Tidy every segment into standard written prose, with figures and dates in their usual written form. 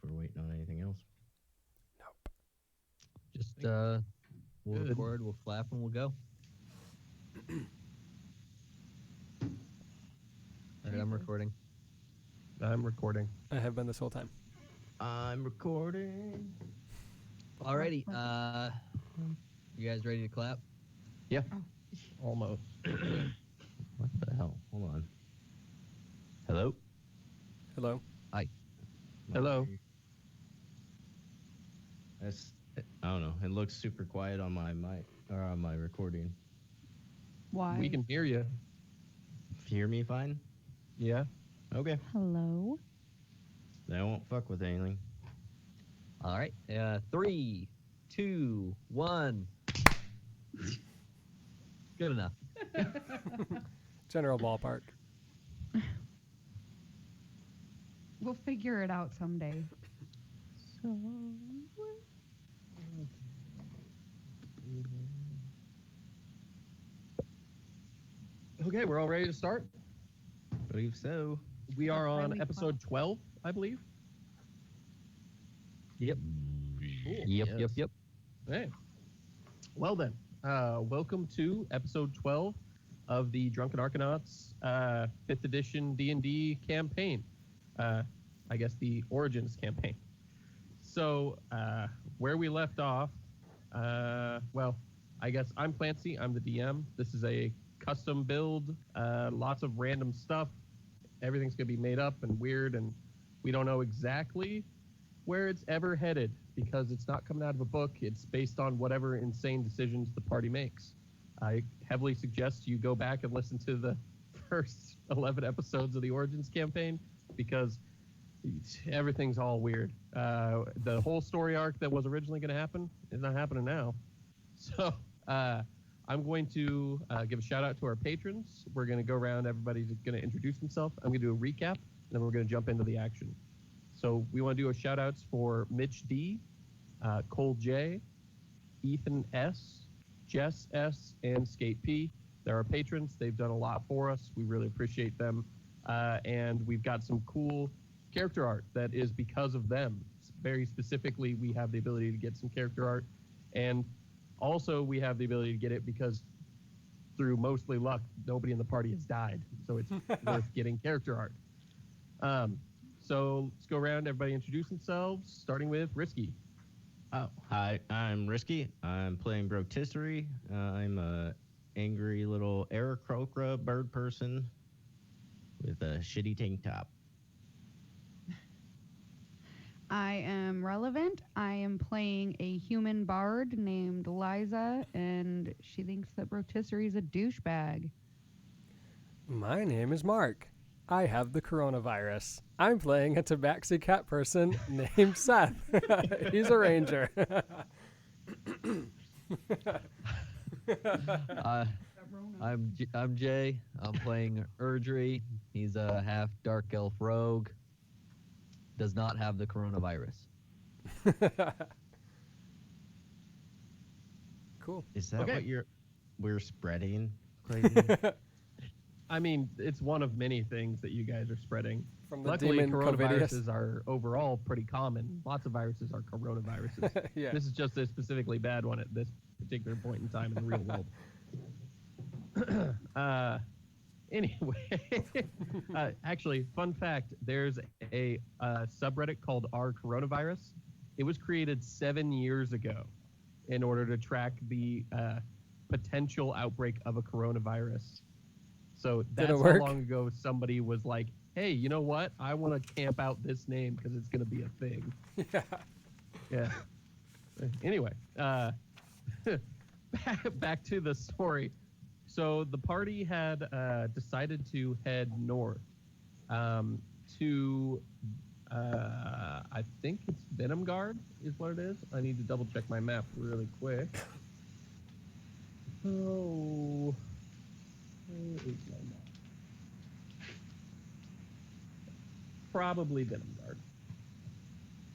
we're waiting on anything else. Nope. Just we'll Good. record, we'll clap, and we'll go. All right, I'm recording. I'm recording. I have been this whole time. I'm recording. Alrighty, you guys ready to clap? Yeah, almost. What the hell? Hold on. Hello? Hello. Hi. Hello. That's, I don't know. It looks super quiet on my mic or on my recording. Why? We can hear you. Hear me fine? Yeah. Okay. Hello? Then I won't fuck with anything. All right, 3, 2, 1. Good enough. General ballpark. We'll figure it out someday. So, Okay, we're all ready to start. Believe so. We are on Really episode 12, I believe. Yep. Cool. Yep. Hey. Well then, welcome to episode 12 of the Drunken Arcanauts 5th edition D&D campaign. I guess the Origins campaign. So, where we left off, well, I guess I'm Clancy, I'm the DM. This is a custom build, lots of random stuff. Everything's going to be made up and weird, and we don't know exactly where it's ever headed because it's not coming out of a book. It's based on whatever insane decisions the party makes. I heavily suggest you go back and listen to the first 11 episodes of the Origins campaign because everything's all weird. The whole story arc that was originally going to happen is not happening now. So I'm going to give a shout out to our patrons. We're going to go around. Everybody's going to introduce themselves. I'm going to do a recap, and then we're going to jump into the action. So we want to do a shout outs for Mitch D, Cole J, Ethan S, Jess S, and Skate P. They're our patrons. They've done a lot for us. We really appreciate them. And we've got some cool character art that is because of them. Very specifically, we have the ability to get some character art. And also, we have the ability to get it because through mostly luck, nobody in the party has died. So it's worth getting character art. So let's go around. Everybody introduce themselves, starting with Risky. Oh, hi, I'm Risky. I'm playing Brotisserie. I'm a angry little Aarakocra bird person with a shitty tank top. I am Relevant. I am playing a human bard named Liza, and she thinks that Rotisserie is a douchebag. My name is Mark. I have the coronavirus. I'm playing a tabaxi cat person named Seth. He's a ranger. I'm Jay. I'm playing Erdry. He's a half dark elf rogue. Does not have the coronavirus. Cool. Is that Okay. what we're spreading, Clayton? I mean, it's one of many things that you guys are spreading. From the Luckily, demon coronaviruses are overall pretty common. Lots of viruses are coronaviruses. Yeah. This is just a specifically bad one at this particular point in time in the real world. Anyway, actually, fun fact, there's a subreddit called R Coronavirus. It was created 7 years ago in order to track the potential outbreak of a coronavirus. So that's how work? long ago somebody was like, hey, you know what? I want to camp out this name because it's going to be a thing. Yeah. Yeah. Anyway, back to the story. So the party had decided to head north to, I think it's Venomguard is what it is. I need to double check my map really quick. Oh, where is my map? Probably Venomguard.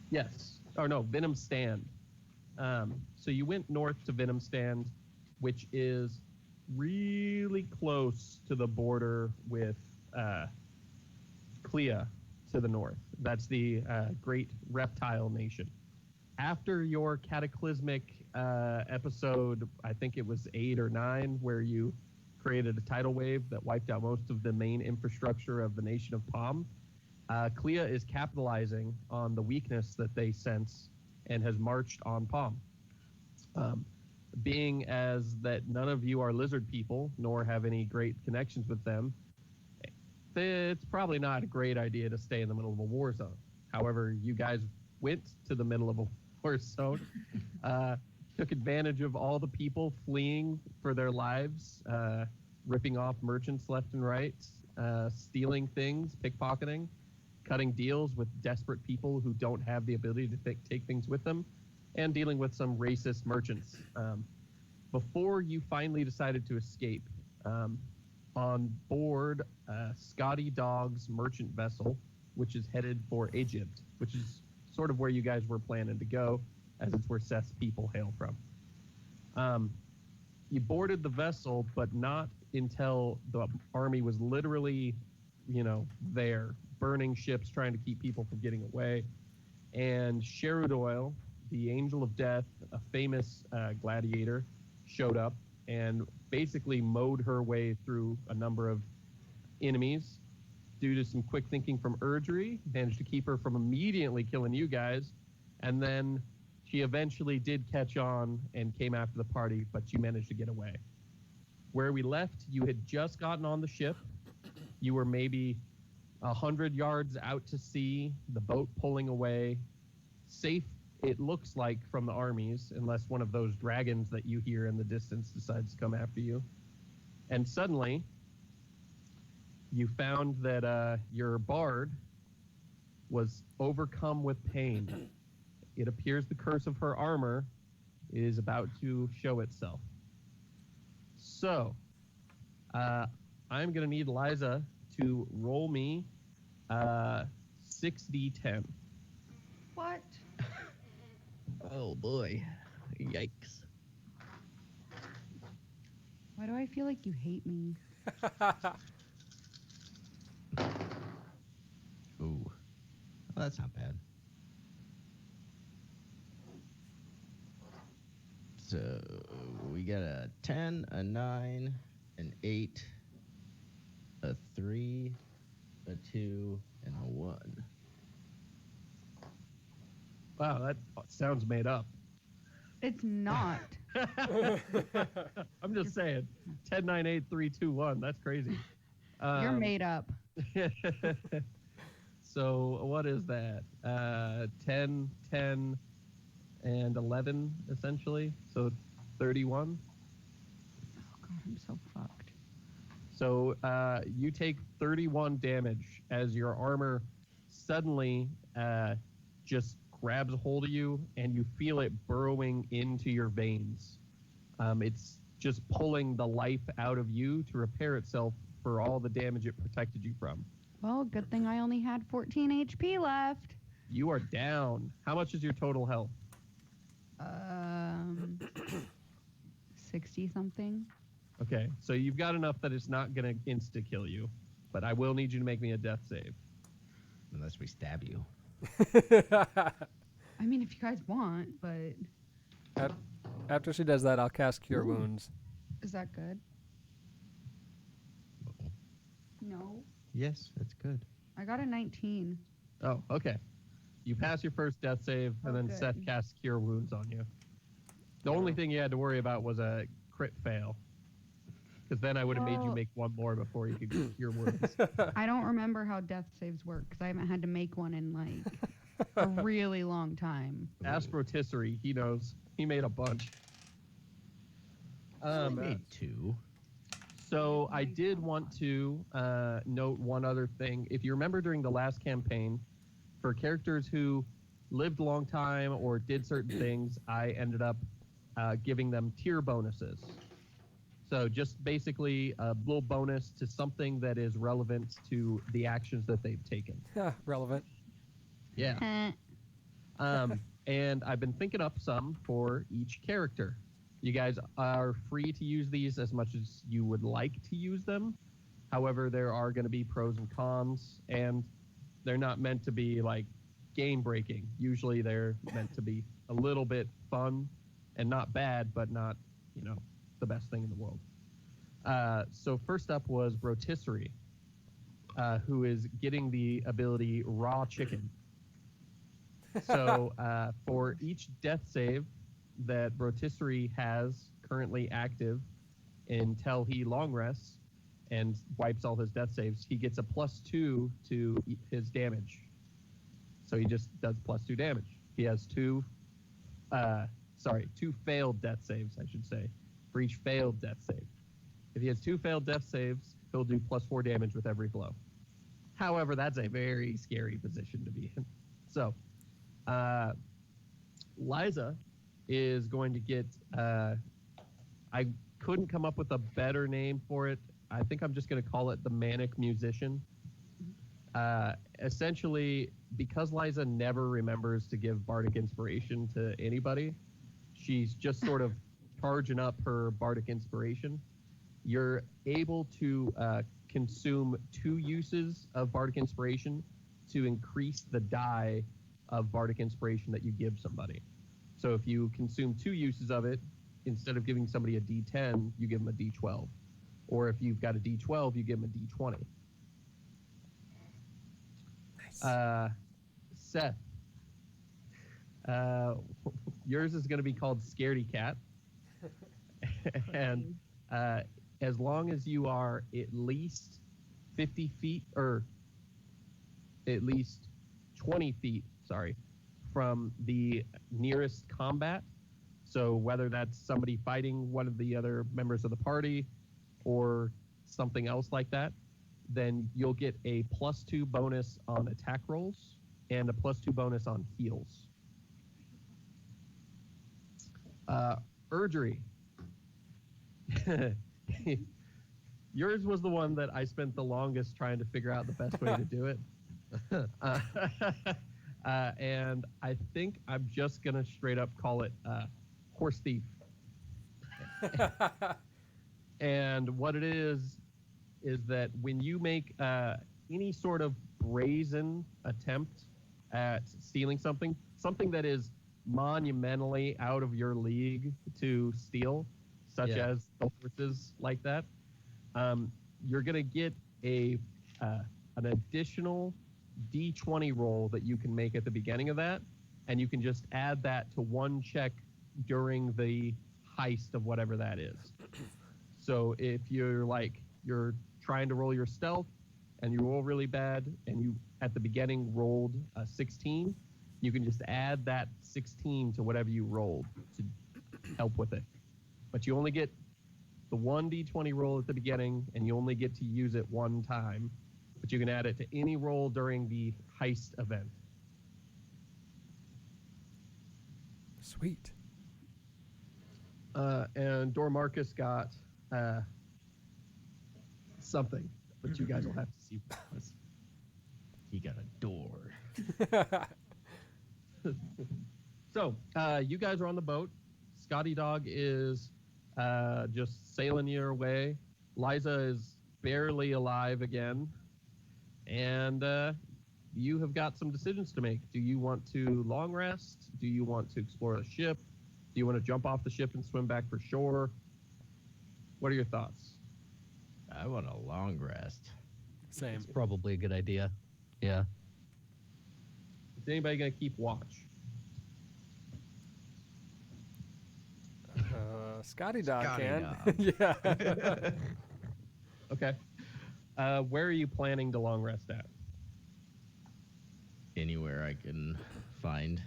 Yes. Oh no, Venom Stand. So you went north to Venom Stand, which is really close to the border with Clea. to the north. That's the Great Reptile Nation. After your cataclysmic episode, I think it was 8 or 9, where you created a tidal wave that wiped out most of the main infrastructure of the nation of Palm, Clea is capitalizing on the weakness that they sense and has marched on Palm. Being as that none of you are lizard people, nor have any great connections with them, it's probably not a great idea to stay in the middle of a war zone. However, you guys went to the middle of a war zone, took advantage of all the people fleeing for their lives, ripping off merchants left and right, stealing things, pickpocketing, cutting deals with desperate people who don't have the ability to take things with them, and dealing with some racist merchants. Before you finally decided to escape, on board Scotty Dog's merchant vessel, which is headed for Egypt, which is sort of where you guys were planning to go, as it's where Seth's people hail from. You boarded the vessel, but not until the army was literally, there, burning ships, trying to keep people from getting away. And Sherudoil, the Angel of Death, a famous gladiator, showed up and basically mowed her way through a number of enemies. Due to some quick thinking from Erdry, managed to keep her from immediately killing you guys. And then she eventually did catch on and came after the party, but you managed to get away. Where we left, you had just gotten on the ship. You were maybe 100 yards out to sea, the boat pulling away. Safe, it looks like, from the armies, unless one of those dragons that you hear in the distance decides to come after you. And suddenly, you found that your bard was overcome with pain. It appears the curse of her armor is about to show itself. So, I'm going to need Liza to roll me 6d10. What? Oh boy. Yikes. Why do I feel like you hate me? Ooh. Well, that's not bad. So we got a 10, a 9, an 8, a 3, a 2, and a 1. Wow, that sounds made up. It's not. I'm just saying. 10, 9, 8, 3, 2, 1. That's crazy. You're made up. So what is that? 10, 10, and 11, essentially. So 31. Oh god, I'm so fucked. So you take 31 damage as your armor suddenly just grabs a hold of you, and you feel it burrowing into your veins. It's just pulling the life out of you to repair itself for all the damage it protected you from. Well, good thing I only had 14 HP left. You are down. How much is your total health? 60 something. Okay, so you've got enough that it's not going to insta-kill you, but I will need you to make me a death save. Unless we stab you. I mean, if you guys want, but After she does that, I'll cast Cure Wounds. is that good? No. Yes, that's good. I got a 19. Oh, okay. You pass your first death save, and then good. Seth casts Cure Wounds on you. The only thing you had to worry about was a crit fail, because then I would have made you Well- make one more before you could get Cure Wounds. I don't remember how death saves work because I haven't had to make one in like a really long time. Ask Rotisserie, he knows. He made a bunch. I made 2. So I did want to note one other thing. If you remember during the last campaign, for characters who lived a long time or did certain things, I ended up giving them tier bonuses. So just basically a little bonus to something that is relevant to the actions that they've taken. Relevant. Yeah. And I've been thinking up some for each character. You guys are free to use these as much as you would like to use them. However, there are going to be pros and cons, and they're not meant to be like game breaking. Usually they're meant to be a little bit fun and not bad, but not, the best thing in the world. So first up was Rotisserie, who is getting the ability Raw Chicken. So for each death save that Rotisserie has currently active until he long rests and wipes all his death saves, he gets a +2 to his damage. So he just does +2 damage. He has two failed death saves, I should say, for each failed death save. If he has 2 failed death saves, he'll do +4 damage with every blow. However, that's a very scary position to be in. So, Liza is going to get, I couldn't come up with a better name for it. I think I'm just going to call it the Manic Musician. Essentially, because Liza never remembers to give Bardic Inspiration to anybody, she's just sort of charging up her Bardic Inspiration. You're able to consume 2 uses of Bardic Inspiration to increase the die of Bardic Inspiration that you give somebody. So if you consume 2 uses of it, instead of giving somebody a D10, you give them a D12. Or if you've got a D12, you give them a D20. Nice. Seth, yours is going to be called Scaredy Cat. And as long as you are at least 50 feet, or at least 20 feet, from the nearest combat, so whether that's somebody fighting one of the other members of the party or something else like that, then you'll get a +2 bonus on attack rolls and a +2 bonus on heals. Erdry. Yours was the one that I spent the longest trying to figure out the best way to do it. And I think I'm just going to straight up call it Horse Thief. And what it is that when you make any sort of brazen attempt at stealing something that is monumentally out of your league to steal, such as the horses like that, you're going to get an additional D20 roll that you can make at the beginning of that, and you can just add that to one check during the heist of whatever that is. So if you're trying to roll your stealth and you roll really bad and you at the beginning rolled a 16, you can just add that 16 to whatever you rolled to help with it. But you only get the 1d20 roll at the beginning, and you only get to use it one time. But you can add it to any roll during the heist event. Sweet. And Dormarcus got something, but you guys will have to see what it was. He got a door. So, you guys are on the boat. Scotty Dog is just sailing your way. Liza is barely alive again. And you have got some decisions to make. Do you want to long rest? Do you want to explore the ship? Do you want to jump off the ship and swim back for shore? What are your thoughts? I want a long rest. Same. It's probably a good idea. Yeah. Is anybody going to keep watch? Scotty Dog Scotty can. Dog. Yeah. Okay. Where are you planning to long rest at? Anywhere I can find.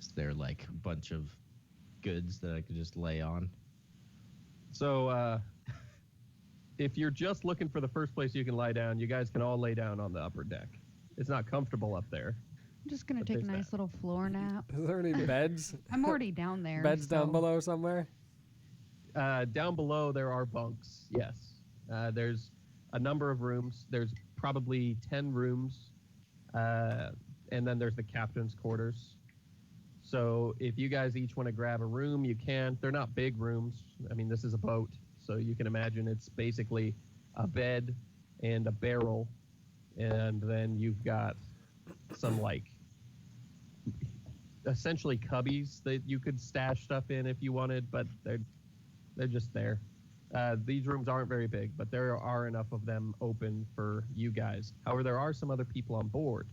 Is there like a bunch of goods that I could just lay on? So, if you're just looking for the first place you can lie down, you guys can all lay down on the upper deck. It's not comfortable up there. I'm just gonna But take a there's nice that. little floor nap. Is there any beds? I'm already down there. Beds down so- below somewhere? Down below, there are bunks, yes. There's a number of rooms. There's probably 10 rooms. And then there's the captain's quarters. So if you guys each want to grab a room, you can. They're not big rooms. I mean, this is a boat. So you can imagine it's basically a bed and a barrel and then you've got some like essentially cubbies that you could stash stuff in if you wanted, but they're just there. These rooms aren't very big, but there are enough of them open for you guys. However, there are some other people on board.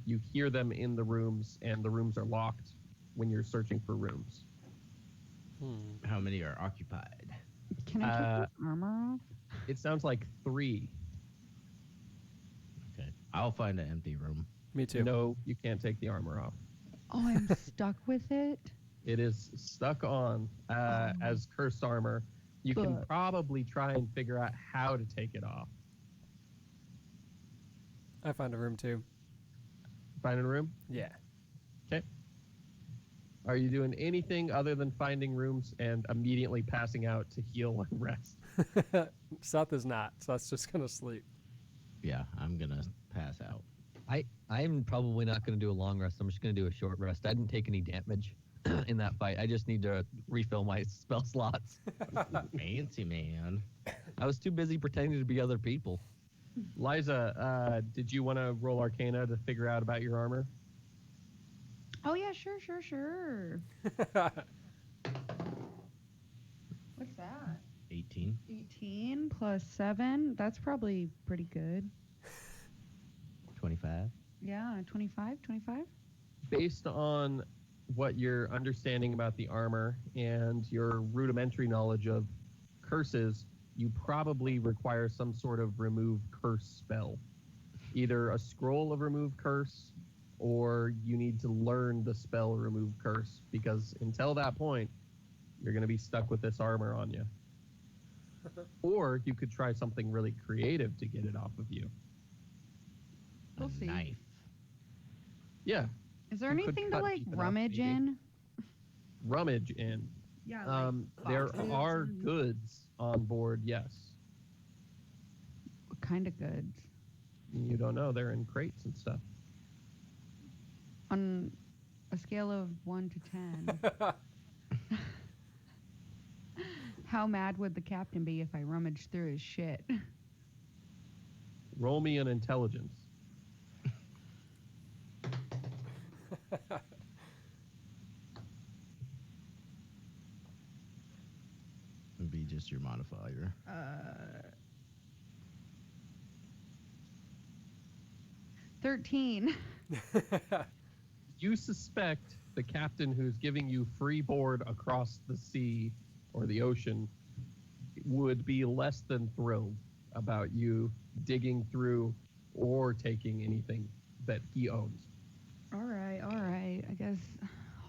You hear them in the rooms, and the rooms are locked when you're searching for rooms. How many are occupied? Can I take the armor off? It sounds like 3. Okay. I'll find an empty room. Me too. No, you can't take the armor off. Oh, I'm stuck with it. It is stuck on as cursed armor. You can But- probably try and figure out how to take it off. I found a room too. Find a room? Yeah. Okay. Are you doing anything other than finding rooms and immediately passing out to heal and rest? Seth is not. Seth's just gonna sleep. Yeah, I'm gonna pass out. I'm probably not going to do a long rest. I'm just going to do a short rest. I didn't take any damage in that fight. I just need to refill my spell slots. Fancy man. I was too busy pretending to be other people. Liza, did you want to roll Arcana to figure out about your armor? Oh yeah, sure. What's that? 18. 18 plus 7. That's probably pretty good. 25. Yeah, 25. Based on what you're understanding about the armor and your rudimentary knowledge of curses, you probably require some sort of remove curse spell. Either a scroll of remove curse, or you need to learn the spell remove curse, because until that point, you're going to be stuck with this armor on you. Or you could try something really creative to get it off of you. We'll A see. knife. Yeah, Is there You could anything to cut like Ethan up, rummage maybe. in? rummage in. Yeah. There boxes are and- goods on board, yes. What kind of goods? You don't know. They're in crates and stuff. On a scale of 1 to 10. How mad would the captain be if I rummaged through his shit? Roll me an intelligence. Would be just your modifier. 13. You suspect the captain who's giving you free board across the sea or the ocean would be less than thrilled about you digging through or taking anything that he owns. All right. I guess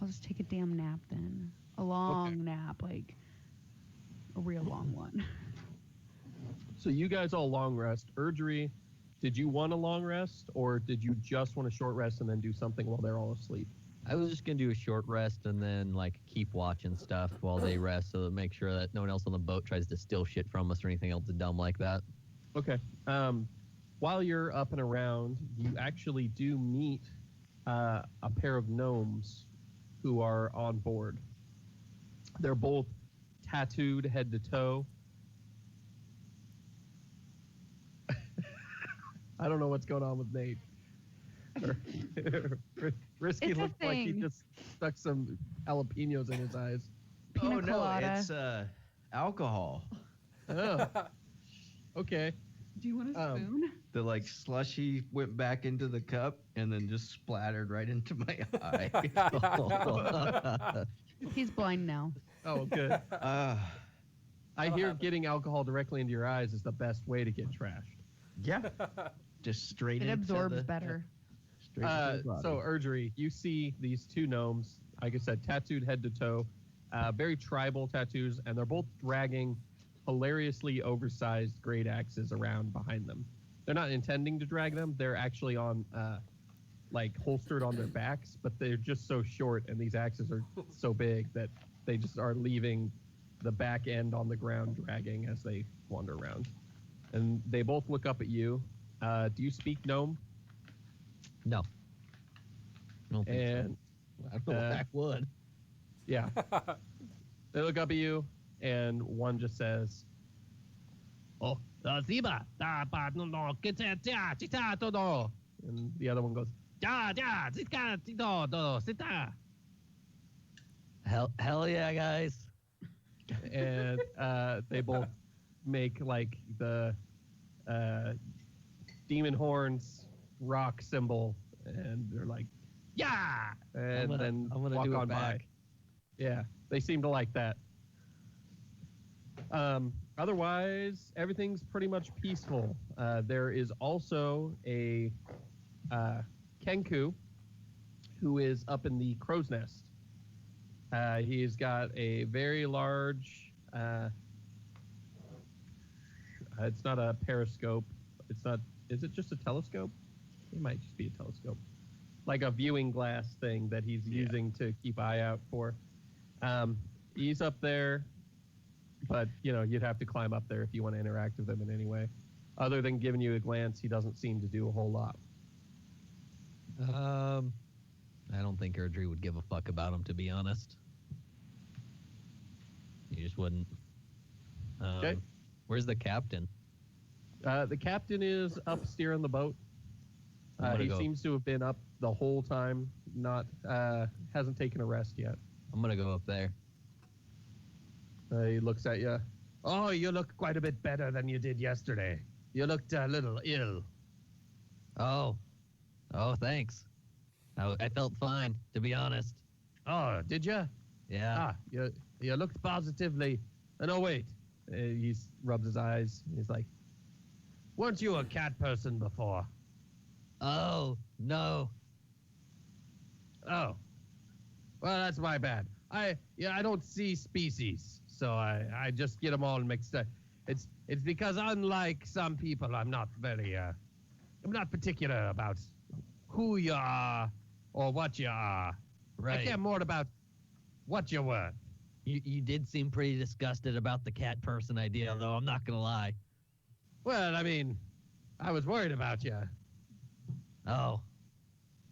I'll just take a damn nap then. A long nap, like a real long one. So you guys all long rest. Erdry, did you want a long rest, or did you just want a short rest and then do something while they're all asleep? I was just going to do a short rest and then like keep watch and stuff while they rest, so to make sure that no one else on the boat tries to steal shit from us or anything else dumb like that. Okay. While you're up and around, you actually do meet a pair of gnomes who are on board. They're both tattooed head to toe. I don't know what's going on with Nate. Risky It's a looked like he thing. just stuck some jalapenos in his eyes. Pina oh no, colada. it's alcohol. Oh. Okay. Do you want a Um, spoon? The like slushy went back into the cup and then just splattered right into my eye. He's blind now. Oh, good. uh, I hear getting alcohol directly into your eyes is the best way to get trashed. yeah. Just straight It into absorbs the, better. Straight into the body. So, Erdry, you see these two gnomes, like I said, tattooed head to toe, very tribal tattoos, and they're both dragging hilariously oversized great axes around behind them. They're not intending to drag them. They're actually on, like, holstered on their backs, but they're just so short, and these axes are so big that they just are leaving the back end on the ground dragging as they wander around. And they both look up at you. Do you speak gnome? No. I don't think And so. I don't know if I would. yeah, they look up at you, and one just says, "Oh, Ziba, da ba no no kita ja chita todo. And the other one goes, ja ja zika tito do sita. Hell yeah, guys. And they both make like the demon horns rock symbol, and they're like, yeah, and then I'm gonna walk do it on by. back. Yeah, they seem to like that. Otherwise, everything's pretty much peaceful. There is also a Kenku who is up in the crow's nest. He's got a very large. It's not a periscope. It's not. Is it just a telescope? It might just be a telescope, like a viewing glass thing that he's using to keep eye out for. He's up there, but you'd have to climb up there if you want to interact with him in any way. Other than giving you a glance, he doesn't seem to do a whole lot. I don't think Erdry would give a fuck about him, to be honest. He just wouldn't. Okay. Where's the captain? The captain is up steering the boat. He seems to have been up the whole time. Hasn't taken a rest yet. I'm gonna go up there. He looks at you. Oh, you look quite a bit better than you did yesterday. You looked a little ill. Oh, thanks. I felt fine, to be honest. Oh, did you? Yeah. You looked positively. No, wait. He rubs his eyes. He's like, weren't you a cat person before? Oh, no. Oh. Well, that's my bad. I don't see species, so I just get them all mixed up. It's because unlike some people, I'm not particular about who you are or what you are. Right. I care more about what you were. You did seem pretty disgusted about the cat person idea, though. I'm not gonna lie. Well, I mean, I was worried about you. Oh.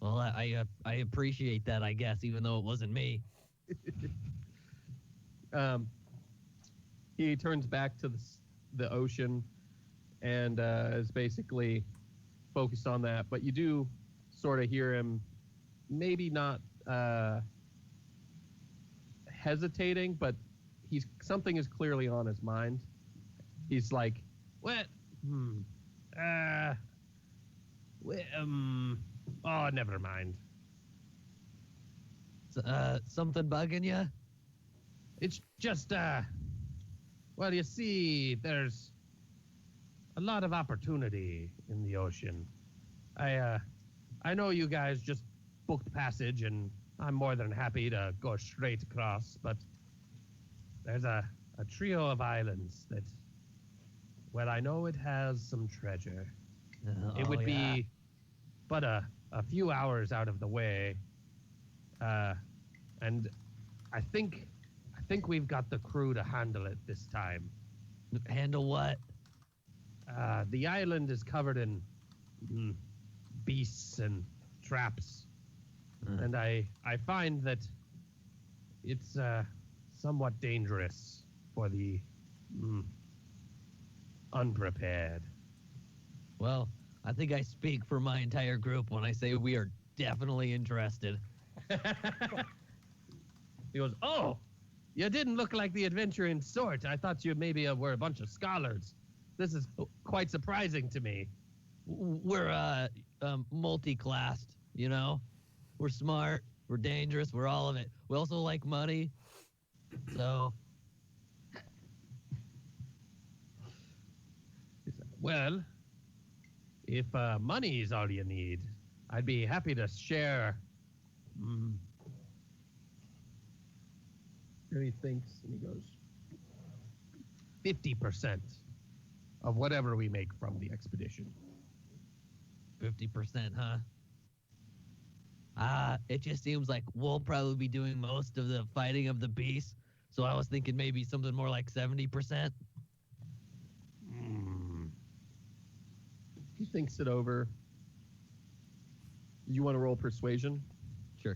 Well, I appreciate that, I guess, even though it wasn't me. He turns back to the ocean and is basically focused on that. But you do sort of hear him, maybe not hesitating, but something is clearly on his mind. He's like, what? Oh, never mind. Something bugging you? It's just, well, you see, there's a lot of opportunity in the ocean. I know you guys just booked passage, and I'm more than happy to go straight across, but there's a trio of islands that, well, I know it has some treasure. It would be but a few hours out of the way, and I think we've got the crew to handle it this time. Handle what? The island is covered in beasts and traps, and I find that it's somewhat dangerous for the unprepared. Well, I think I speak for my entire group when I say we are definitely interested. He goes, oh, you didn't look like the adventuring sort. I thought you maybe were a bunch of scholars. This is quite surprising to me. We're multi-classed, you know? We're smart, we're dangerous, we're all of it. We also like money, so... Well, if money is all you need, I'd be happy to share. And he thinks, and he goes, 50% of whatever we make from the expedition. 50%, huh? It just seems like we'll probably be doing most of the fighting of the beasts, so I was thinking maybe something more like 70%. He thinks it over. You want to roll persuasion? Sure.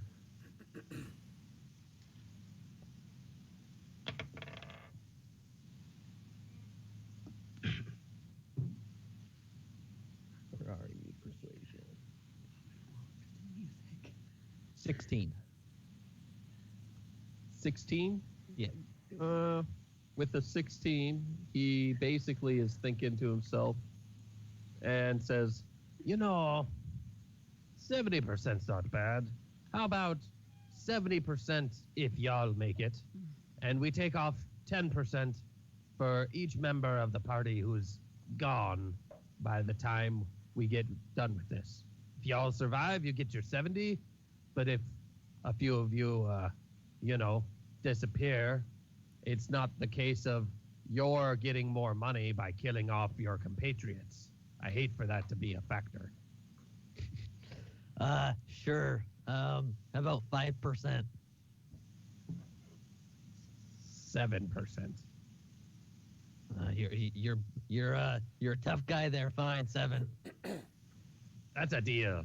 16. 16? Yeah. With the 16, he basically is thinking to himself and says, 70%'s not bad. How about 70% if y'all make it, and we take off 10% for each member of the party who's gone by the time we get done with this. If y'all survive, you get your 70, but if a few of you, disappear, it's not the case of you're getting more money by killing off your compatriots. I hate for that to be a factor. Sure. How about 5%? 7%. You're a tough guy there. Fine, 7. That's a deal.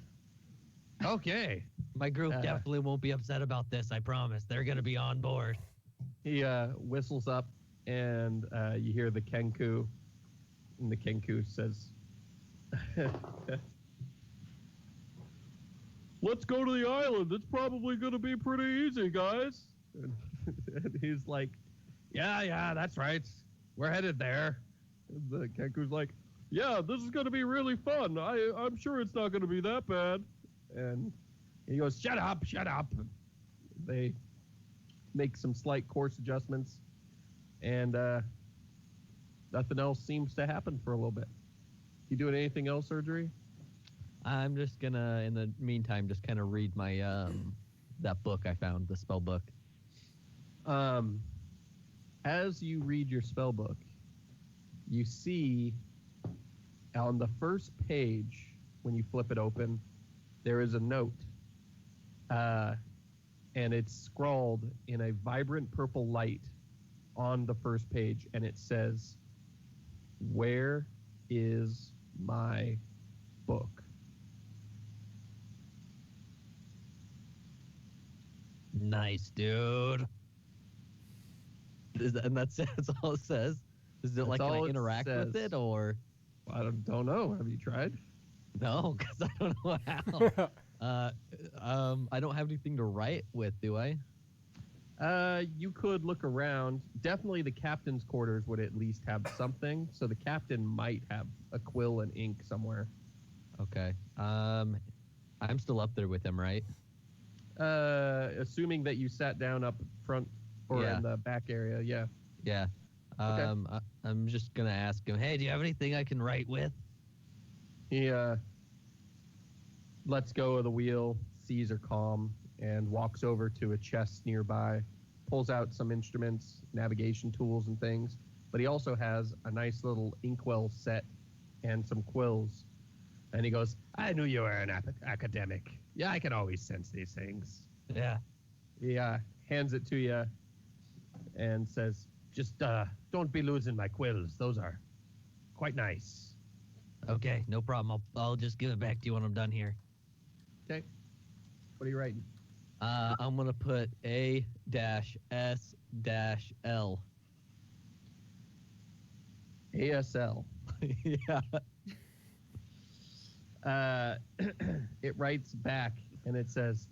Okay. My group definitely won't be upset about this. I promise. They're gonna be on board. He whistles up, and you hear the Kenku, and the Kenku says, "Let's go to the island. It's probably going to be pretty easy, guys." And he's like, yeah, that's right. We're headed there. And the Kenku's like, "Yeah, this is going to be really fun. I'm sure it's not going to be that bad." And he goes, Shut up. They make some slight course adjustments, and nothing else seems to happen for a little bit. You doing anything else, Surgery? I'm just gonna, in the meantime, just kind of read my that book I found, the spell book. As you read your spell book, you see on the first page, when you flip it open, there is a note, and it's scrawled in a vibrant purple light on the first page, and it says, "Where is my book?" Nice, dude. And that's all it says. Is it That's like, can I all it interact with says. it, or I don't know. Have you tried? no? Because I don't know how. I don't have anything to write with, do I? You could look around. Definitely the captain's quarters would at least have something. So the captain might have a quill and ink somewhere. Okay. I'm still up there with him, right? Assuming that you sat down up front or Yeah. in the back area, yeah. Yeah. I'm just gonna ask him, hey, do you have anything I can write with? He lets go of the wheel, sees her calm, and walks over to a chest nearby, pulls out some instruments, navigation tools and things, but he also has a nice little inkwell set and some quills. And he goes, "I knew you were an academic. Yeah, I can always sense these things." Yeah. He hands it to you and says, "Just don't be losing my quills. Those are quite nice." Okay, no problem. I'll just give it back to you when I'm done here. Okay. What are you writing? I'm gonna put A-S-L. ASL. Yeah. It writes back and it says,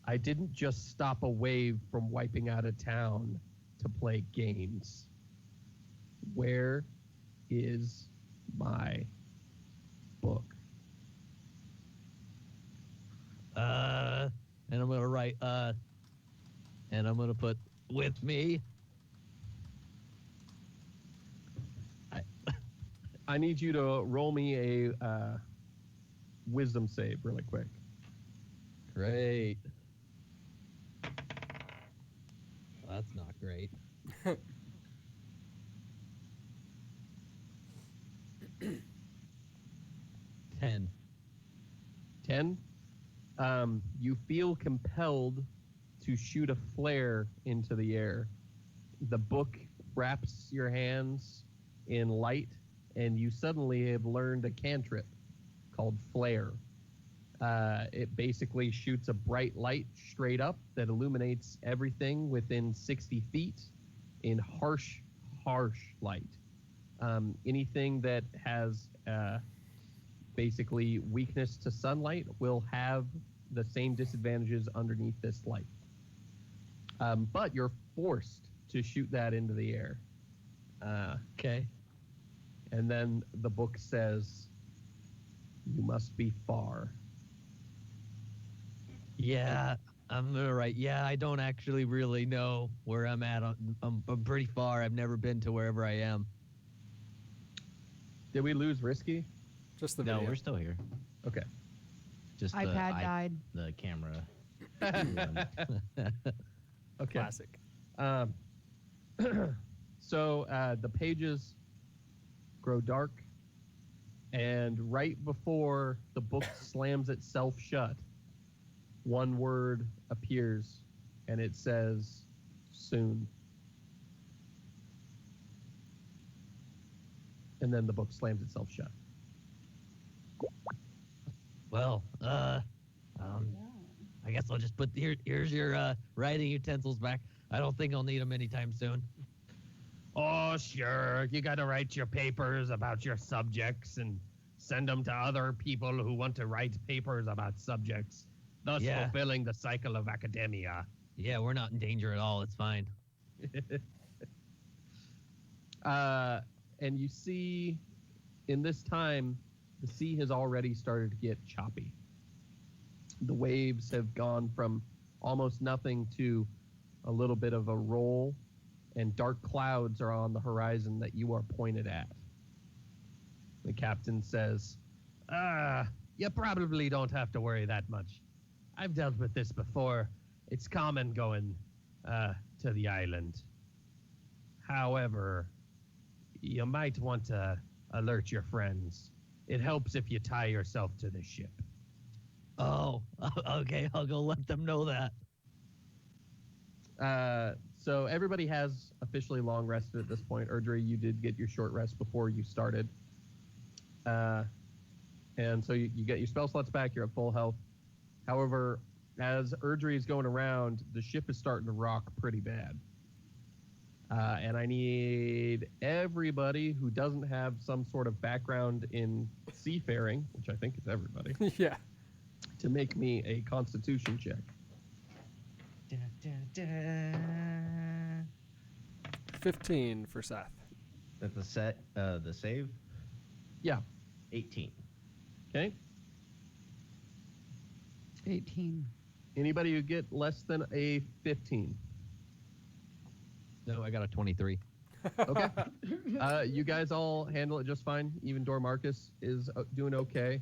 "I didn't just stop a wave from wiping out a town to play games. Where is my book?" And I'm gonna write and I'm gonna put with me. I need you to roll me a wisdom save really quick. Great. That's not great. 10. 10. You feel compelled to shoot a flare into the air. The book wraps your hands in light, and you suddenly have learned a cantrip called Flare. It basically shoots a bright light straight up that illuminates everything within 60 feet in harsh light. Anything that has basically weakness to sunlight will have the same disadvantages underneath this light. But you're forced to shoot that into the air. Okay. And then the book says, you must be far. Yeah, I'm gonna write. Yeah, I don't actually really know where I'm at. I'm pretty far. I've never been to wherever I am. Did we lose Risky? Just the No, video. we're still here. Okay. Just iPad died. the camera. Okay. Classic. So the pages grow dark, and right before the book slams itself shut, one word appears, and it says, soon. And then the book slams itself shut. Well, I guess I'll just put here's your writing utensils back. I don't think I'll need them anytime soon. Oh, sure. You got to write your papers about your subjects and send them to other people who want to write papers about subjects, thus Yeah. fulfilling the cycle of academia. Yeah, we're not in danger at all. It's fine. And you see, in this time, the sea has already started to get choppy. The waves have gone from almost nothing to a little bit of a roll, and dark clouds are on the horizon that you are pointed at. The captain says, you probably don't have to worry that much. I've dealt with this before. It's common going to the island. However, you might want to alert your friends. It helps if you tie yourself to the ship. Oh, okay. I'll go let them know that. So everybody has officially long rested at this point. Erdry, you did get your short rest before you started. And so you get your spell slots back. You're at full health. However, as Erdry is going around, the ship is starting to rock pretty bad. And I need everybody who doesn't have some sort of background in seafaring, which I think is everybody, Yeah. to make me a constitution check. 15 for Seth. At the save, Yeah. 18. Okay. 18. Anybody who get less than a 15. No, I got a 23. Okay. You guys all handle it just fine. Even Dormarcus is doing okay.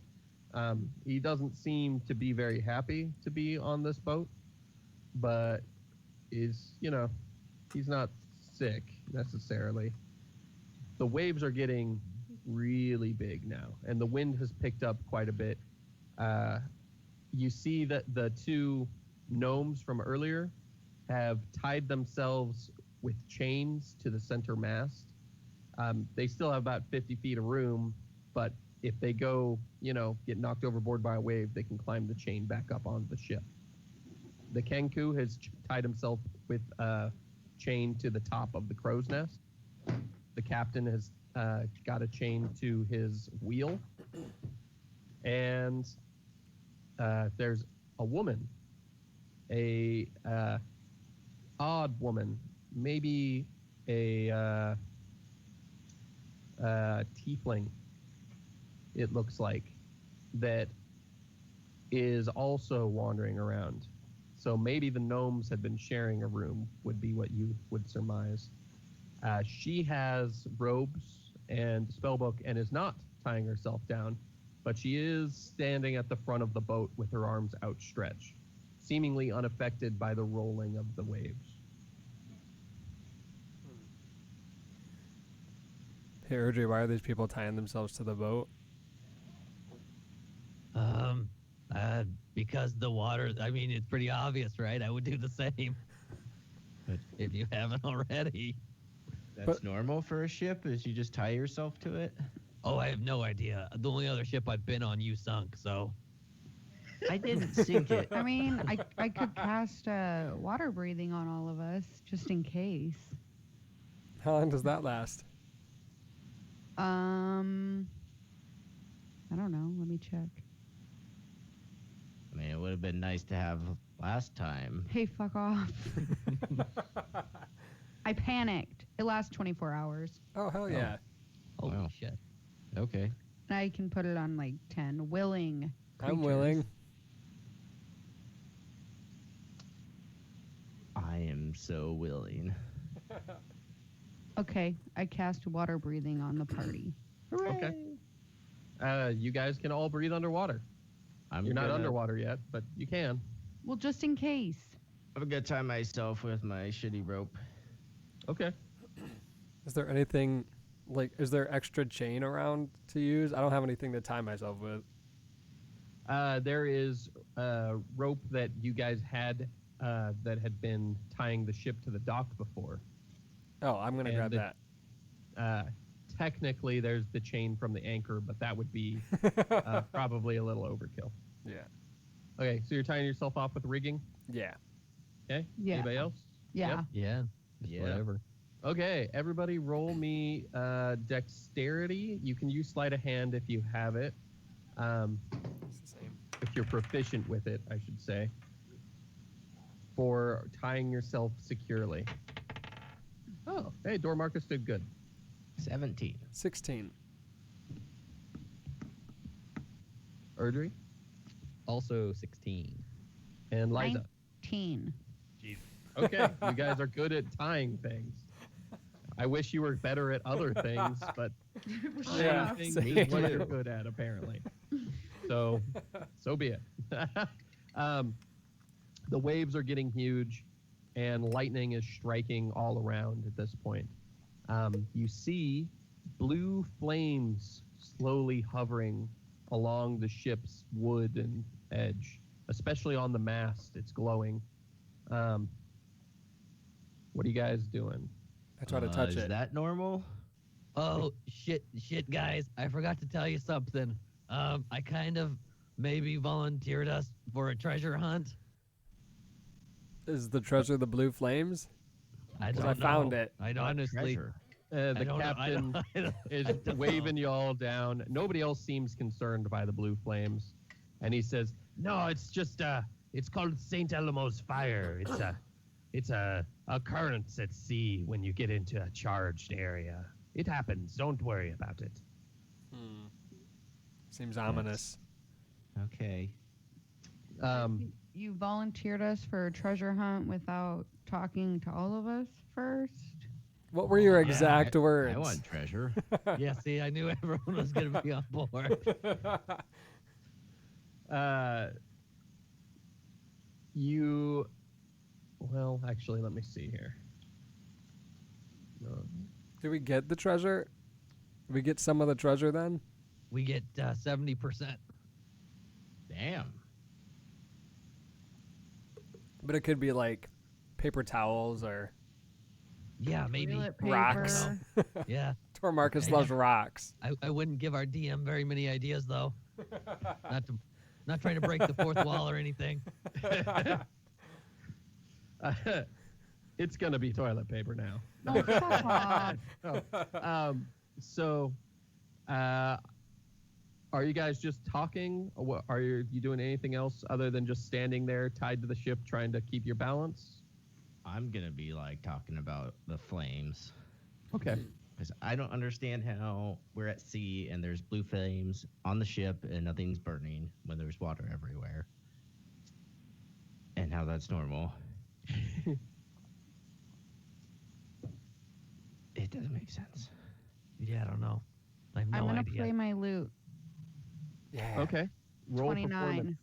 He doesn't seem to be very happy to be on this boat, but he's not sick necessarily. The waves are getting really big now, and the wind has picked up quite a bit. You see that the two gnomes from earlier have tied themselves with chains to the center mast. They still have about 50 feet of room, but if they go, get knocked overboard by a wave, they can climb the chain back up onto the ship. The Kenku has tied himself with a chain to the top of the crow's nest. The captain has got a chain to his wheel. And there's a woman, a odd woman, maybe a tiefling, it looks like, that is also wandering around. So maybe the gnomes had been sharing a room, would be what you would surmise. She has robes and spellbook and is not tying herself down, but she is standing at the front of the boat with her arms outstretched, seemingly unaffected by the rolling of the waves. Hey, Erdry, why are these people tying themselves to the boat? Because the water, I mean, it's pretty obvious, right? I would do the same. But- If you haven't already. That's But- normal for a ship, is you just tie yourself to it? Oh, I have no idea. The only other ship I've been on, you sunk, so. I didn't sink it. I mean, I could cast water breathing on all of us just in case. How long does that last? I don't know. Let me check. I mean, it would have been nice to have last time. Hey, fuck off. I panicked. It lasts 24 hours. Oh, hell yeah. Holy Wow. shit. Okay. And I can put it on like 10 willing creatures. I'm willing. I am so willing. Okay, I cast water breathing on the party. Okay. You guys can all breathe underwater. You're not underwater yet, but you can. Well, just in case. I'm gonna tie myself with my shitty rope. Okay. Is there anything, like, is there extra chain around to use? I don't have anything to tie myself with. There is a rope that you guys had that had been tying the ship to the dock before. Oh, I'm going to And grab that. Technically, there's the chain from the anchor, but that would be probably a little overkill. Yeah. Okay, so you're tying yourself off with rigging? Yeah. Okay. Yeah. Anybody else? Yeah. Yeah. Yeah. Whatever. Okay, everybody roll me dexterity. You can use sleight of hand if you have it. It's the same. If you're proficient with it, I should say. For tying yourself securely. Oh, hey, Dormarcus did good. 17. 16. Erdry Also 16. and Liza. 19. Okay, you guys are good at tying things. I wish you were better at other things, but Yeah, tying same. is what you're good at, apparently. So be it. The waves are getting huge, and lightning is striking all around at this point. You see blue flames slowly hovering along the ship's wood and edge, especially on the mast. It's glowing. What are you guys doing? I try to touch Is it. that normal? Oh, shit, guys. I forgot to tell you something. I kind of maybe volunteered us for a treasure hunt. Is the treasure the blue flames? I 'Cause don't I found know. it. I honestly. Treasure. The I don't know. captain is I don't waving you all down. Nobody else seems concerned by the blue flames, and he says, "No, it's just it's called Saint Elmo's fire. It's a occurrence at sea when you get into a charged area. It happens. Don't worry about it." Seems ominous. Okay. You volunteered us for a treasure hunt without talking to all of us first? What were your exact words? I want treasure. Yeah, see, I knew everyone was going to be on board. Well, actually, let me see here. Did we get the treasure? Did we get some of the treasure then? We get 70%. Damn. But it could be like paper towels or Yeah, maybe. Toilet Rocks. paper. Yeah. Tormarcus Okay. loves rocks. I wouldn't give our DM very many ideas, though. Not trying to break the fourth wall or anything. It's gonna be toilet paper now. Oh, fuck off. So, are you guys just talking? Or what, are you doing anything else other than just standing there tied to the ship trying to keep your balance? I'm gonna be like talking about the flames Okay. because I don't understand how we're at sea and there's blue flames on the ship and nothing's burning when there's water everywhere, and how that's normal. It doesn't make sense. Yeah, I don't know. I have no I'm going to idea. play my loot. Yeah. Okay. Roll 29.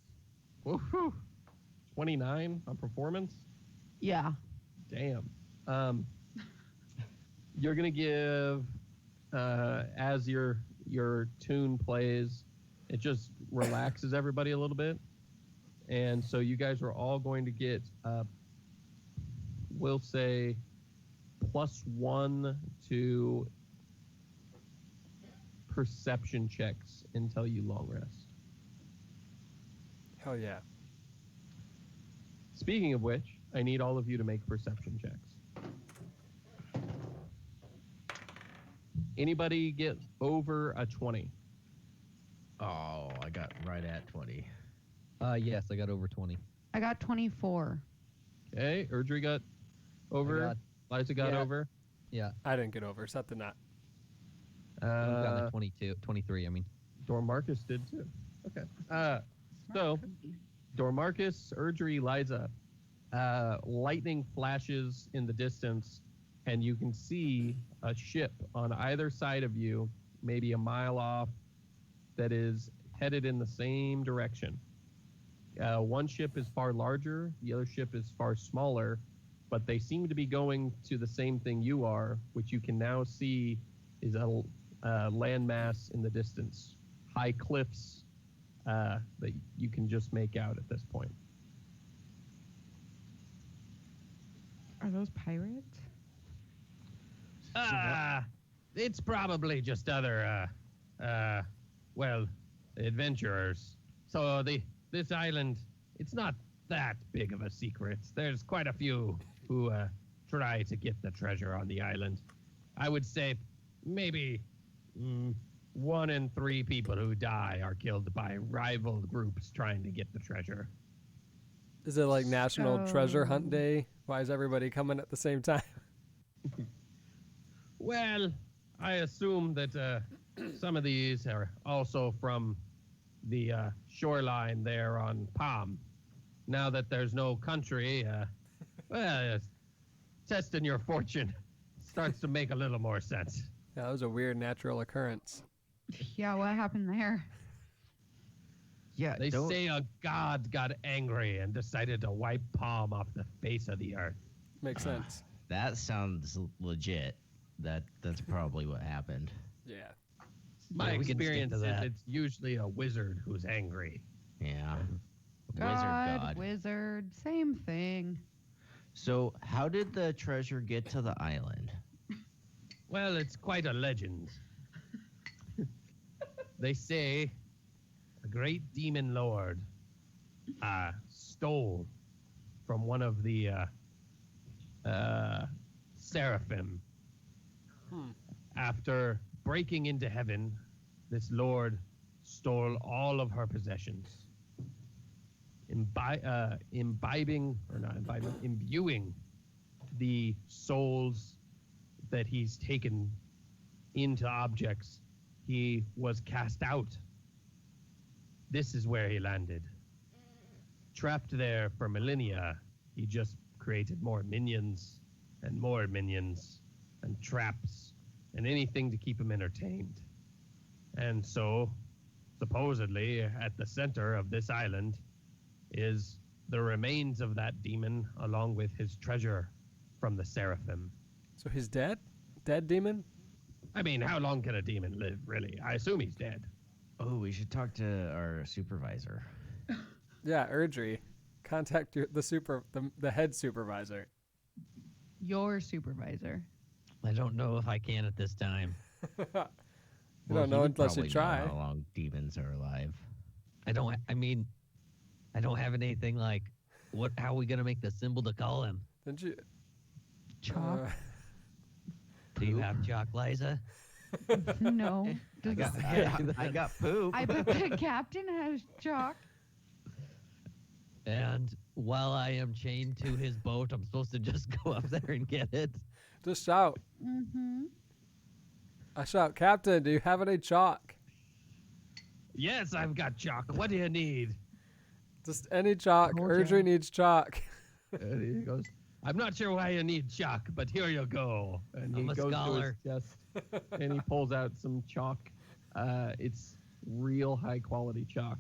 performance. Woohoo! 29 on performance. Yeah. Damn. You're gonna give as your tune plays, it just relaxes everybody a little bit, and so you guys are all going to get we'll say +1 to perception checks until you long rest. Hell yeah. Speaking of which, I need all of you to make perception checks. Anybody get over a 20? Oh, I got right at 20. Yes, I got over 20. I got 24. Okay, Erdry got over. Liza got Yeah. over. Yeah, I didn't get over. Set the knot. I've gotten Uh, a 23. I mean, Dormarcus did too. Okay. So Dormarcus, Erdry, Liza, lightning flashes in the distance, and you can see a ship on either side of you, maybe a mile off, that is headed in the same direction. One ship is far larger, the other ship is far smaller, but they seem to be going to the same thing you are, which you can now see is a landmass in the distance. High cliffs that you can just make out at this point. Are those pirates? It's probably just other, adventurers. So this island, it's not that big of a secret. There's quite a few who try to get the treasure on the island. I would say maybe 1 in 3 people who die are killed by rival groups trying to get the treasure. Is it like National Treasure Hunt So- Day? Why is everybody coming at the same time? Well, I assume that some of these are also from the shoreline there on Palm. Now that there's no country, testing your fortune starts to make a little more sense. Yeah, that was a weird natural occurrence. Yeah, what happened there? Yeah, They don't, say a god got angry and decided to wipe Palm off the face of the earth. Makes sense. that sounds legit. That's probably what happened. Yeah. My Yeah, we can stick to experience is that. it's usually a wizard who's angry. Yeah. God, God. wizard, same thing. So, how did the treasure get to the island? Well, it's quite a legend. They say a great demon lord stole from one of the seraphim. After breaking into heaven, this lord stole all of her possessions, imbuing the souls that he's taken into objects. He was cast out. This is where he landed. Trapped there for millennia, he just created more minions and traps and anything to keep him entertained. And so, supposedly, at the center of this island is the remains of that demon along with his treasure from the seraphim. So he's dead? Dead demon? I mean, how long can a demon live, really? I assume he's dead. Oh, we should talk to our supervisor. Yeah, Erdry. Contact the head supervisor. Your supervisor. I don't know if I can at this time. You Well, don't know he would unless you probably know try. how long demons are alive. I don't have anything like how are we gonna make the symbol to call him? Didn't you? Chalk. Do you have chalk, Liza? No. I got, I got poop. I bet the captain has chalk. And while I am chained to his boat, I'm supposed to just go up there and get it. Just shout. Mm-hmm. I shout, Captain, do you have any chalk? Yes, I've got chalk. What do you need? Just any chalk. Erdry needs chalk. And he goes, I'm not sure why you need chalk, but here you go. And he I'm a goes scholar. to his chest and he pulls out some chalk. It's real high quality chalk.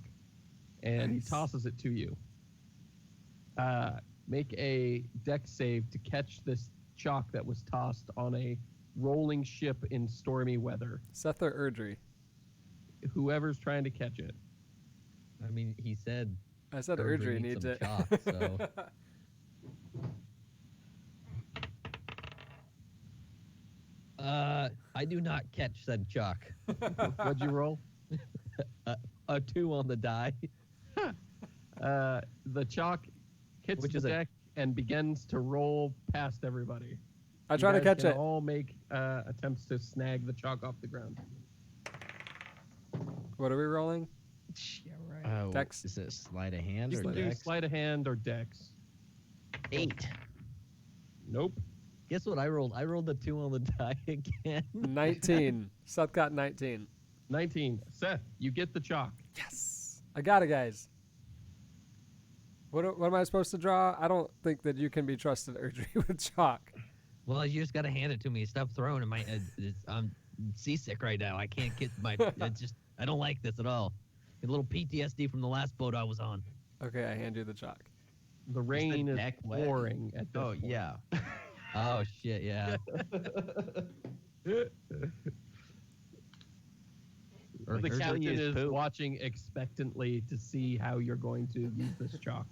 And Nice. he tosses it to you. Make a dex save to catch this chalk that was tossed on a rolling ship in stormy weather. Seth or Erdry? Whoever's trying to catch it. I mean, he said I said Erdry Erdry needs needs some it. chalk, so. I do not catch said chalk. What'd you roll? A 2 on the die. The chalk hits Which the is a- deck and begins to roll past everybody. I try to You guys catch can it. all make attempts to snag the chalk off the ground. What are we rolling? Yeah, right. Oh, Dex. is it sleight of hand You or can do dex? sleight of hand or dex. 8. Nope. Guess what I rolled? I rolled the 2 on the die again. 19. Seth got 19. 19. Seth, you get the chalk. Yes. I got it, guys. What am I supposed to draw? I don't think that you can be trusted, Erdry, with chalk. Well, you just gotta hand it to me. Stop throwing it. I'm seasick right now. I can't get my. I don't like this at all. Get a little PTSD from the last boat I was on. Okay, I hand you the chalk. The rain is deck wet? pouring at this Oh, point. yeah. Oh shit! Yeah. Or The Erdry captain use is poop. watching expectantly to see how you're going to use this chalk.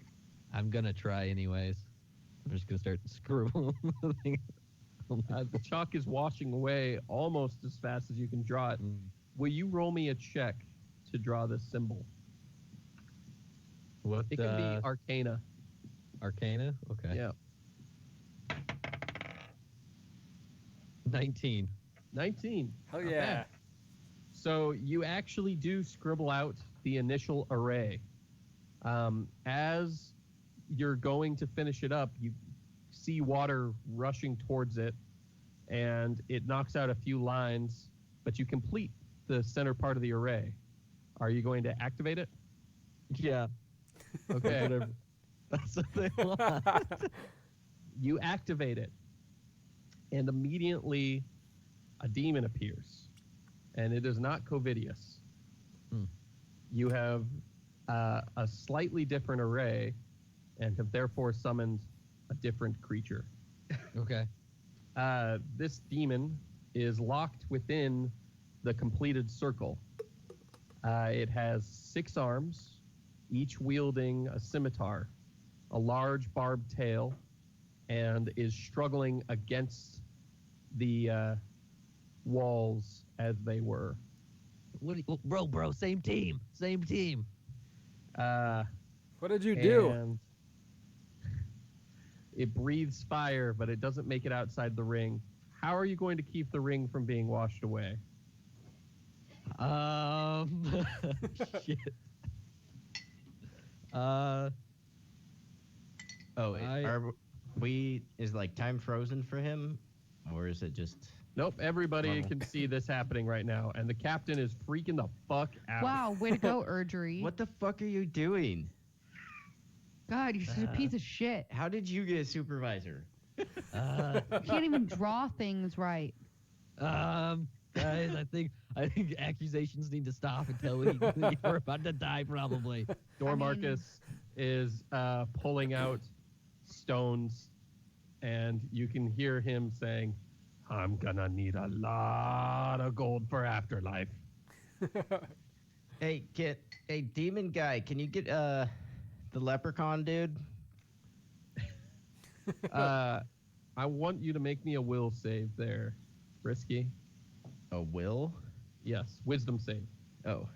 I'm gonna try anyways. I'm just gonna start scribbling. The chalk is washing away almost as fast as you can draw it. Will you roll me a check to draw this symbol? What? It can be Arcana. Arcana. Okay. Yeah. 19. 19. Hell Not yeah. bad. So you actually do scribble out the initial array. As you're going to finish it up, you see water rushing towards it, and it knocks out a few lines, but you complete the center part of the array. Are you going to activate it? Yeah. Okay. Whatever. That's what they want. You activate it, and immediately a demon appears, and it is not Covidius. Hmm. You have a slightly different array, and have therefore summoned a different creature. Okay. This demon is locked within the completed circle. It has 6 arms, each wielding a scimitar, a large barbed tail, and is struggling against the walls as they were. Bro, same team. What did you do? And it breathes fire, but it doesn't make it outside the ring. How are you going to keep the ring from being washed away? Shit. Oh, I- is like time frozen for him? Or is it just. Nope, everybody Normal. can see this happening right now, and the captain is freaking the fuck out. Wow, way to go, Erdry. What the fuck are you doing? God, you're such a piece of shit. How did you get a supervisor? You can't even draw things right. Guys, I think accusations need to stop until we're about to die, probably. Dormarcus is pulling out stones, and you can hear him saying, "I'm gonna need a lot of gold for afterlife." Hey, demon guy, can you get the leprechaun dude? I want you to make me a will save there, Risky. A will? Yes, wisdom save. Oh.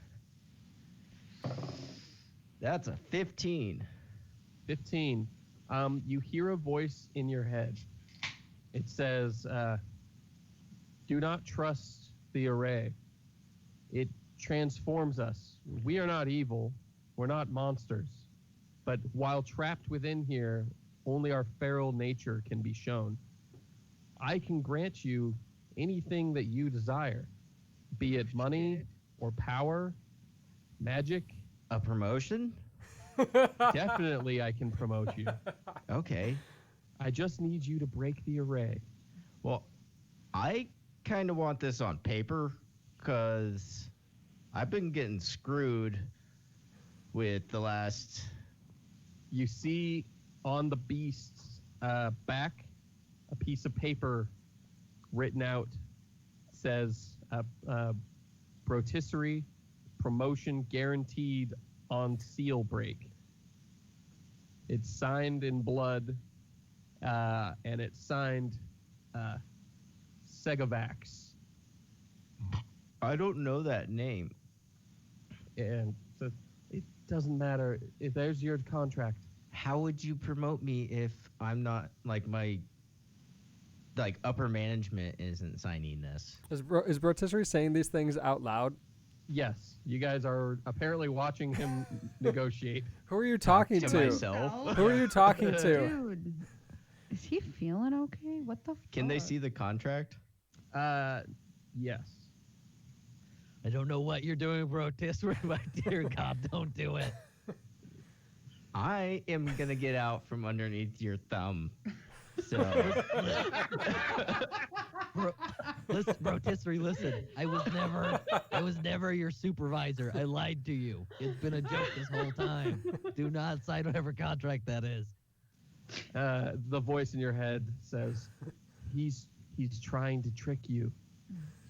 That's a 15. 15. You hear a voice in your head. It says, "Do not trust the array. It transforms us. We are not evil. We're not monsters. But while trapped within here, only our feral nature can be shown. I can grant you anything that you desire, be it money or power, magic. A promotion? Definitely I can promote you. Okay. I just need you to break the array." Well, I kind of want this on paper because I've been getting screwed with the last. You see on the beast's back a piece of paper written out, says "Rotisserie promotion guaranteed on seal break." It's signed in blood, and it's signed Segavax. I don't know that name. And so it doesn't matter. There's your contract. How would you promote me if I'm not my upper management isn't signing this? Is Rotisserie saying these things out loud? Yes, you guys are apparently watching him negotiate. Who are you talking to to? myself. Who are you talking to? Dude, is he feeling okay? What the fuck? Can they see the contract? Yes. I don't know what you're doing, Rotisserie, but dear God, don't do it. I am gonna get out from underneath your thumb. So Listen, Rotisserie, listen. I was never your supervisor. I lied to you. It's been a joke this whole time. Do not sign whatever contract that is. The voice in your head says, he's trying to trick you.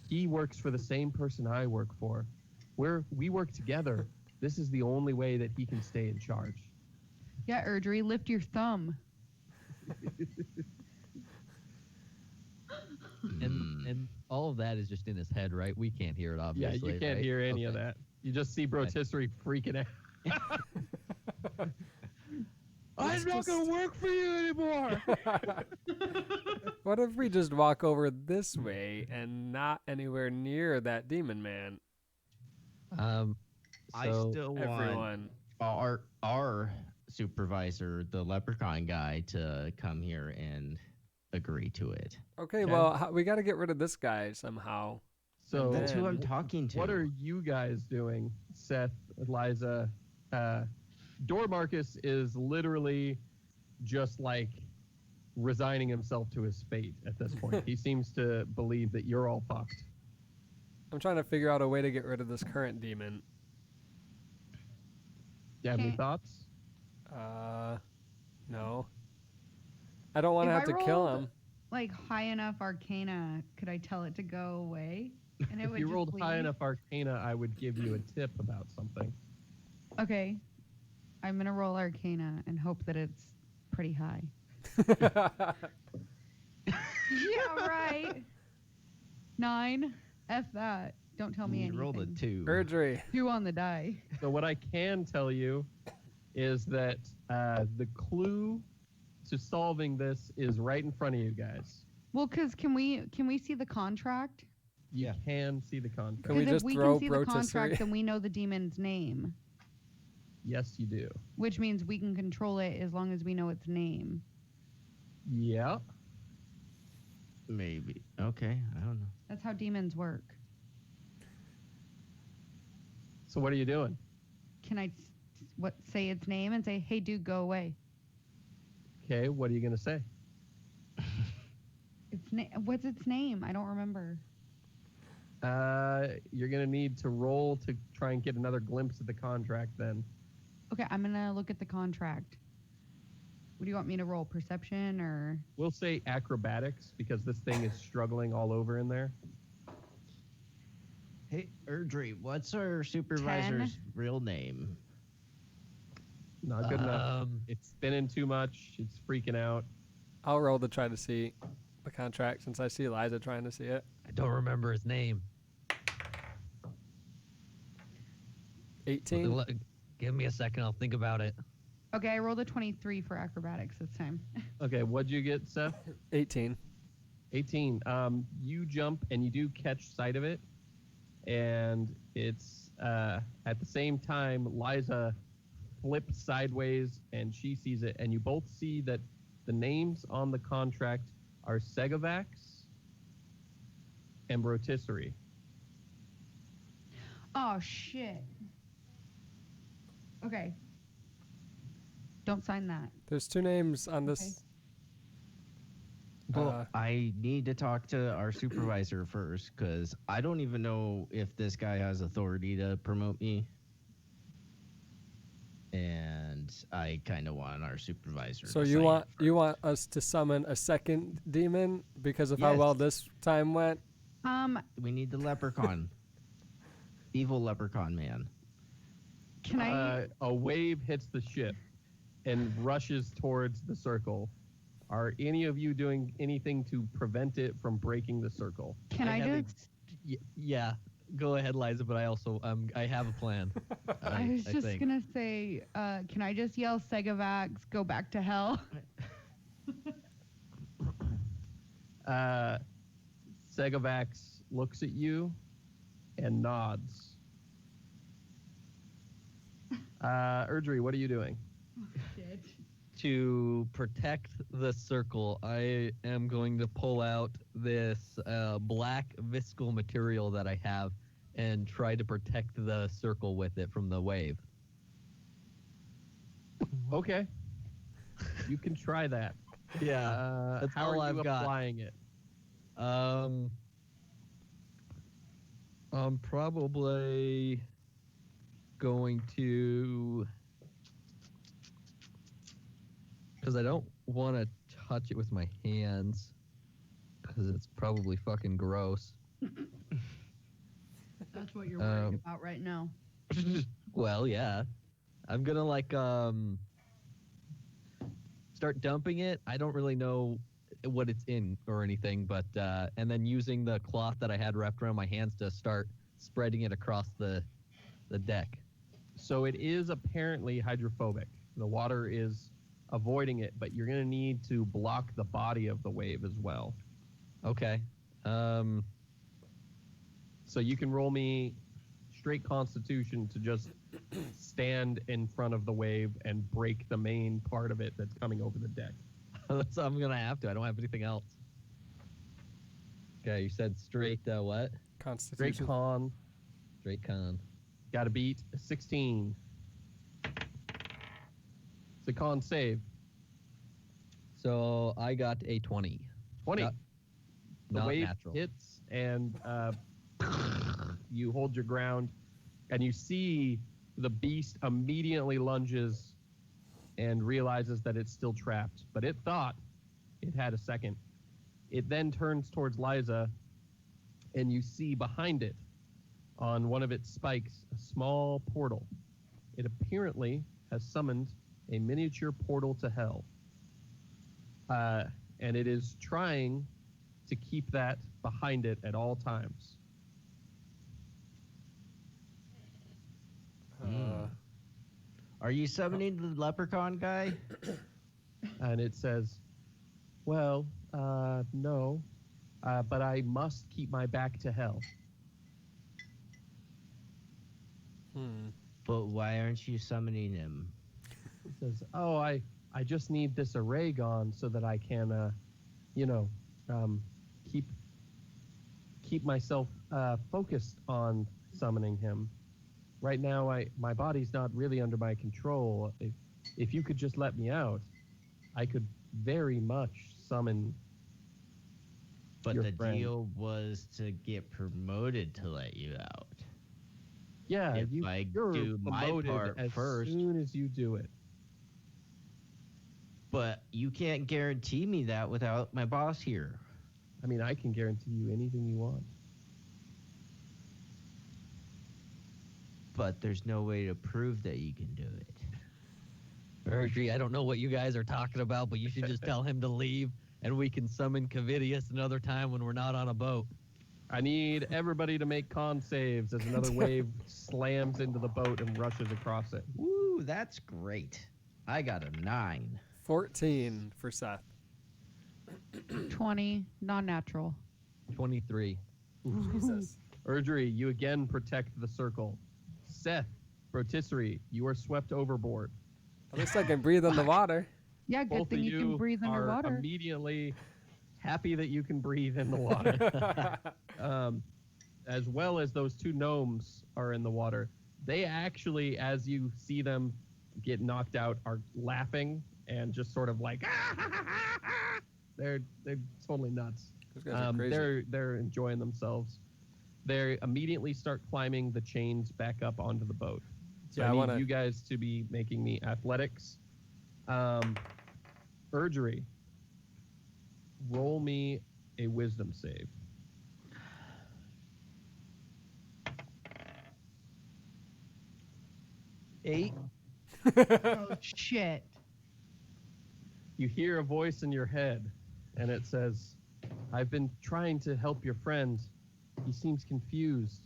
He works for the same person I work for. We work together. This is the only way that he can stay in charge. Yeah, Erdry, lift your thumb. And all of that is just in his head, right? We can't hear it, Yeah, obviously. you can't right? hear any of Okay. that. You just see Rotisserie freaking out. I'm not gonna work for you anymore. What if we just walk over this way and not anywhere near that demon man? I So still want Everyone. our supervisor, the leprechaun guy, to come here and agree to it. Okay, Okay. well, we got to get rid of this guy somehow. So That's who I'm then- talking to. what are you guys doing, Seth, Eliza? Dormarcus is literally just like resigning himself to his fate at this point. He seems to believe that you're all fucked. I'm trying to figure out a way to get rid of this current demon. Do you have any Okay. thoughts? No. I don't want to If have I to kill rolled- him. Like high enough arcana, could I tell it to go away? And it If would you just rolled high leave? enough arcana, I would give you a tip about something. Okay. I'm gonna roll arcana and hope that it's pretty high. Yeah, right. 9. F that. Don't tell me You anything. rolled a 2. Erdry. 2 on the die. So what I can tell you is that the clue to solving this is right in front of you guys. Well, cause can we see the contract? You Yeah. can see the contract. Can we 'Cause just if we throw can see the Brotisserie? contract, then we know the demon's name, Yes, you do. which means we can control it as long as we know its name. Yeah. Maybe. Okay, I don't know. That's how demons work. So what are you doing? Can I say its name and say, "Hey, dude, go away"? Okay, what are you gonna say? What's its name? I don't remember. You're gonna need to roll to try and get another glimpse of the contract. Then Okay, I'm gonna look at the contract. What do you want me to roll? Perception or? we'll say acrobatics because this thing is struggling all over in there. Hey, Erdry, what's our supervisor's real name? Not good enough. It's spinning too much. It's freaking out. I'll roll to try to see the contract since I see Eliza trying to see it. I don't remember his name. 18. Give me a second. I'll think about it. Okay, I rolled a 23 for acrobatics this time. Okay, what'd you get, Seth? 18. 18. You jump and you do catch sight of it, and it's at the same time Liza flips sideways and she sees it, and you both see that the names on the contract are Segavax and Brotisserie. Oh shit. Okay. Don't sign that. There's 2 names on this. Okay. Well, I need to talk to our supervisor first because I don't even know if this guy has authority to promote me. And I kind of want our supervisor. So to you sign want it you first. want us to summon a second demon because of how well Yes. this time went? We need the leprechaun, evil leprechaun man. Can I? A wave hits the ship and rushes towards the circle. Are any of you doing anything to prevent it from breaking the circle? Can I have just? Yeah. Go ahead, Liza, but I also I have a plan. I was just think. gonna say, can I just yell Segavax, go back to hell? Segavax looks at you and nods, Erdry, what are you doing? Shit. To protect the circle, I am going to pull out this black viscal material that I have and try to protect the circle with it from the wave. Okay. You can try that. That's how all are you I've got. applying it? I'm probably going to, because I don't want to touch it with my hands, because it's probably fucking gross. That's what you're worried about right now. Well, yeah. I'm gonna start dumping it. I don't really know what it's in or anything, but and then using the cloth that I had wrapped around my hands to start spreading it across the deck. So it is apparently hydrophobic. The water is avoiding it, but you're going to need to block the body of the wave as well. Okay. So you can roll me straight Constitution to just stand in front of the wave and break the main part of it that's coming over the deck. I'm gonna have to. I don't have anything else. Okay, you said straight what? Straight Constitution. con. Straight con. Got to beat a 16. It's a con save. So I got a 20. 20. Not- The Not wave natural. hits and you hold your ground, and you see the beast immediately lunges and realizes that it's still trapped, but it thought it had a second. It then turns towards Liza, and you see behind it, on one of its spikes, a small portal. It apparently has summoned a miniature portal to hell. And it is trying to keep that behind it at all times. Are you summoning the leprechaun guy? And it says, well, no, but I must keep my back to hell. But why aren't you summoning him? It says, oh, I just need this array gone so that I can, keep myself focused on summoning him. Right now, my body's not really under my control. If you could just let me out, I could very much summon. But your the friend. deal was to get promoted to let you out. Yeah, If you're I do my promoted part as first. soon as you do it. But you can't guarantee me that without my boss here. I mean, I can guarantee you anything you want. But there's no way to prove that you can do it. Erdry, I don't know what you guys are talking about, but you should just tell him to leave, and we can summon Cavidius another time when we're not on a boat. I need everybody to make con saves as another wave slams into the boat and rushes across it. Woo, that's great. I got a 9. 14 for Seth. 20, non-natural. 23. Jesus. Erdry, you again protect the circle. Seth, Rotisserie, you are swept overboard. At least I can breathe in the water. Yeah, good Both thing of you can breathe are underwater. immediately happy that you can breathe in the water. As well as those two gnomes are in the water. They actually, as you see them get knocked out, are laughing and just sort of like, they're totally nuts. Those guys are crazy. They're enjoying themselves. They immediately start climbing the chains back up onto the boat. So Yeah, I I need wanna- you guys to be making me athletics. Erdry, roll me a wisdom save. Eight. Oh, shit. You hear a voice in your head, and it says, I've been trying to help your friend. He seems confused.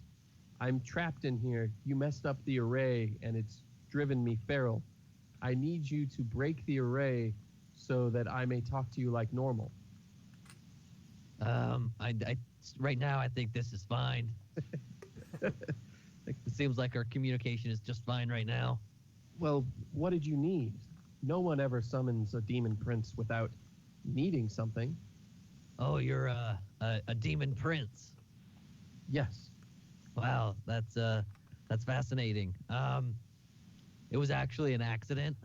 I'm trapped in here. You messed up the array, and it's driven me feral. I need you to break the array so that I may talk to you like normal. Right now, I think this is fine. It seems like our communication is just fine right now. Well, what did you need? No one ever summons a demon prince without needing something. Oh, you're a demon prince. Yes. Wow, that's fascinating. It was actually an accident.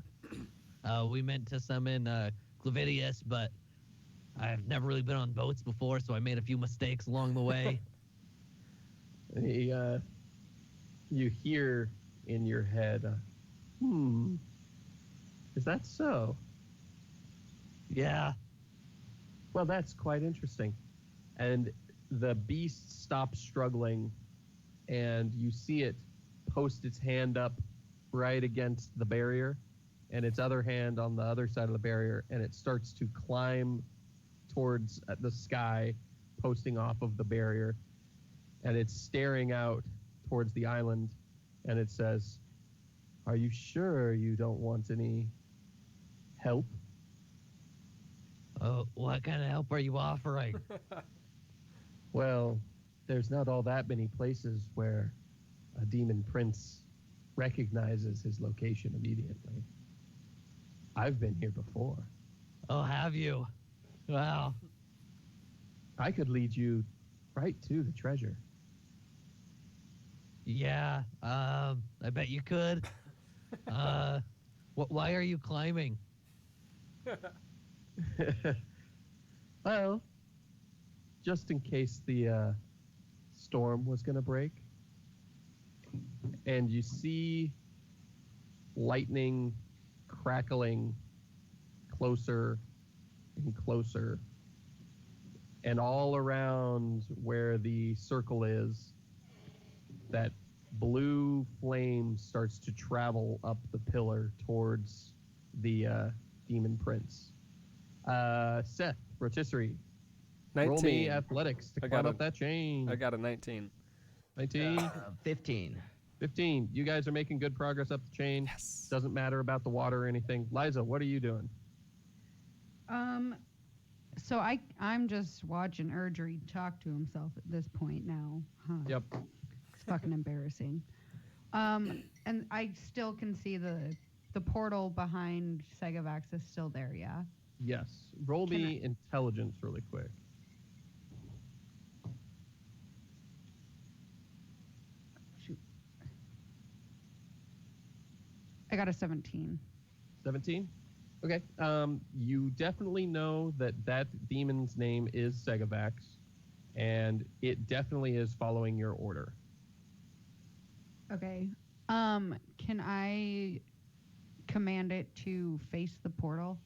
We meant to summon Clavidius, but I've never really been on boats before, so I made a few mistakes along the way. You hear in your head, is that so? Yeah. Well, that's quite interesting. And the beast stops struggling, and you see it post its hand up right against the barrier, and its other hand on the other side of the barrier, and it starts to climb towards the sky, posting off of the barrier, and it's staring out towards the island, and it says, "Are you sure you don't want any help?" Oh, what kind of help are you offering? Well, there's not all that many places where a demon prince recognizes his location immediately. I've been here before. Oh, have you? Wow. I could lead you right to the treasure. Yeah. I bet you could. Why are you climbing? Well, just in case the storm was going to break. And you see lightning crackling closer and closer. And all around where the circle is, that blue flame starts to travel up the pillar towards the demon prince. Seth, rotisserie, 19. roll me athletics to I climb got up a- that chain. I got a 19. 19, 15. 15. You guys are making good progress up the chain. Yes. Doesn't matter about the water or anything. Liza, what are you doing? So I'm just watching Erdry talk to himself at this point now. Huh. Yep. It's fucking embarrassing. And I still can see the portal behind Segavax is still there, yeah? Yes. Roll Can me intelligence really quick. Shoot. I got a 17. 17? Okay. You definitely know that demon's name is Segavax, and it definitely is following your order. Okay. Can I command it to face the portal?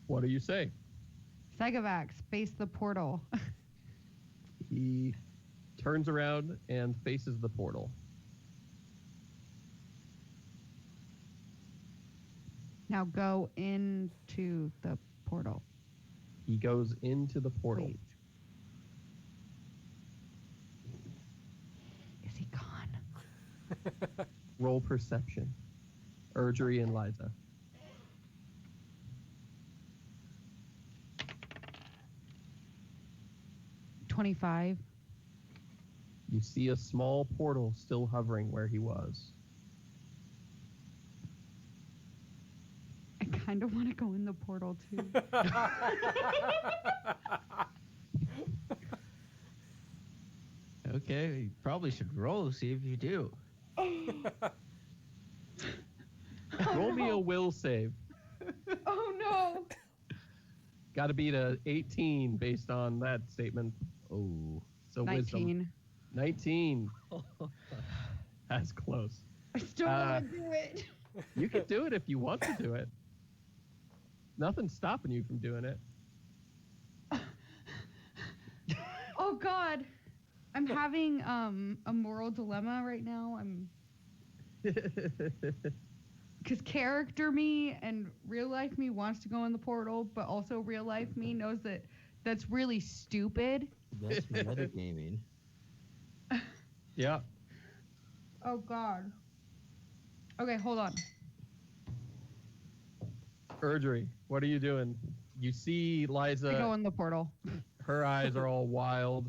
What do you say? Segavax, face the portal. He turns around and faces the portal. Now go into the portal. He goes into the portal. Wait. Is he gone? Roll perception. Erdry and Liza. $25. You see a small portal still hovering where he was. I kind of want to go in the portal too. Okay, you probably should roll, see if you do. Roll me a will save. Oh no! Got to beat a 18 based on that statement. Oh. So wisdom. 19. 19. That's close. I still want to do it. You can do it if you want to do it. Nothing's stopping you from doing it. Oh God, I'm having a moral dilemma right now. Because character me and real life me wants to go in the portal, but also real life me knows that that's really stupid. That's metagaming. Yeah. Oh God. Okay, hold on. Erdry, what are you doing? You see I go Liza, in the portal. her eyes are all wild.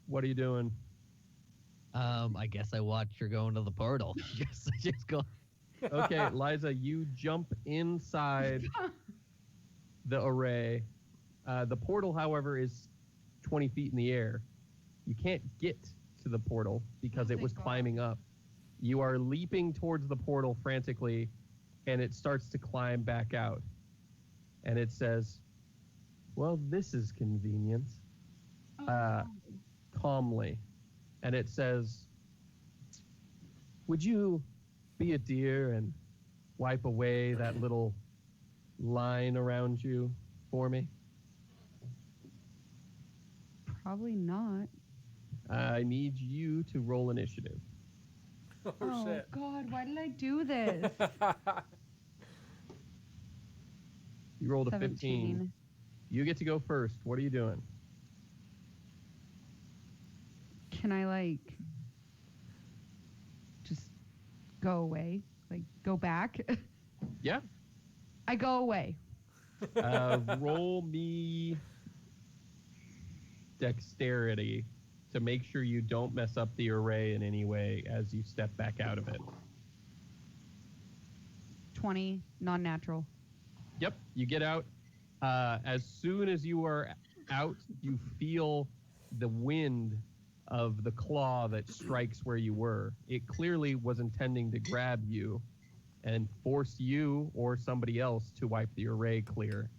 What are you doing? I guess I watched her go into the portal. Just go. Okay, Liza, you jump inside the array. The portal, however, is 20 feet in the air. You can't get to the portal because Oh, it was thank God. climbing up. You are leaping towards the portal frantically, and it starts to climb back out. And it says, well, this is convenient, Oh, calmly. And it says, would you be a dear and wipe away that little line around you for me? probably not. I need you to roll initiative. Oh, shit. God, why did I do this? You rolled a 15. 17. You get to go first. What are you doing? Can I like just go away? Like go back? Yeah. I go away. Roll me dexterity to make sure you don't mess up the array in any way as you step back out of it. 20, non-natural. Yep, you get out. As soon as you are out, you feel the wind of the claw that strikes where you were. It clearly was intending to grab you and force you or somebody else to wipe the array clear.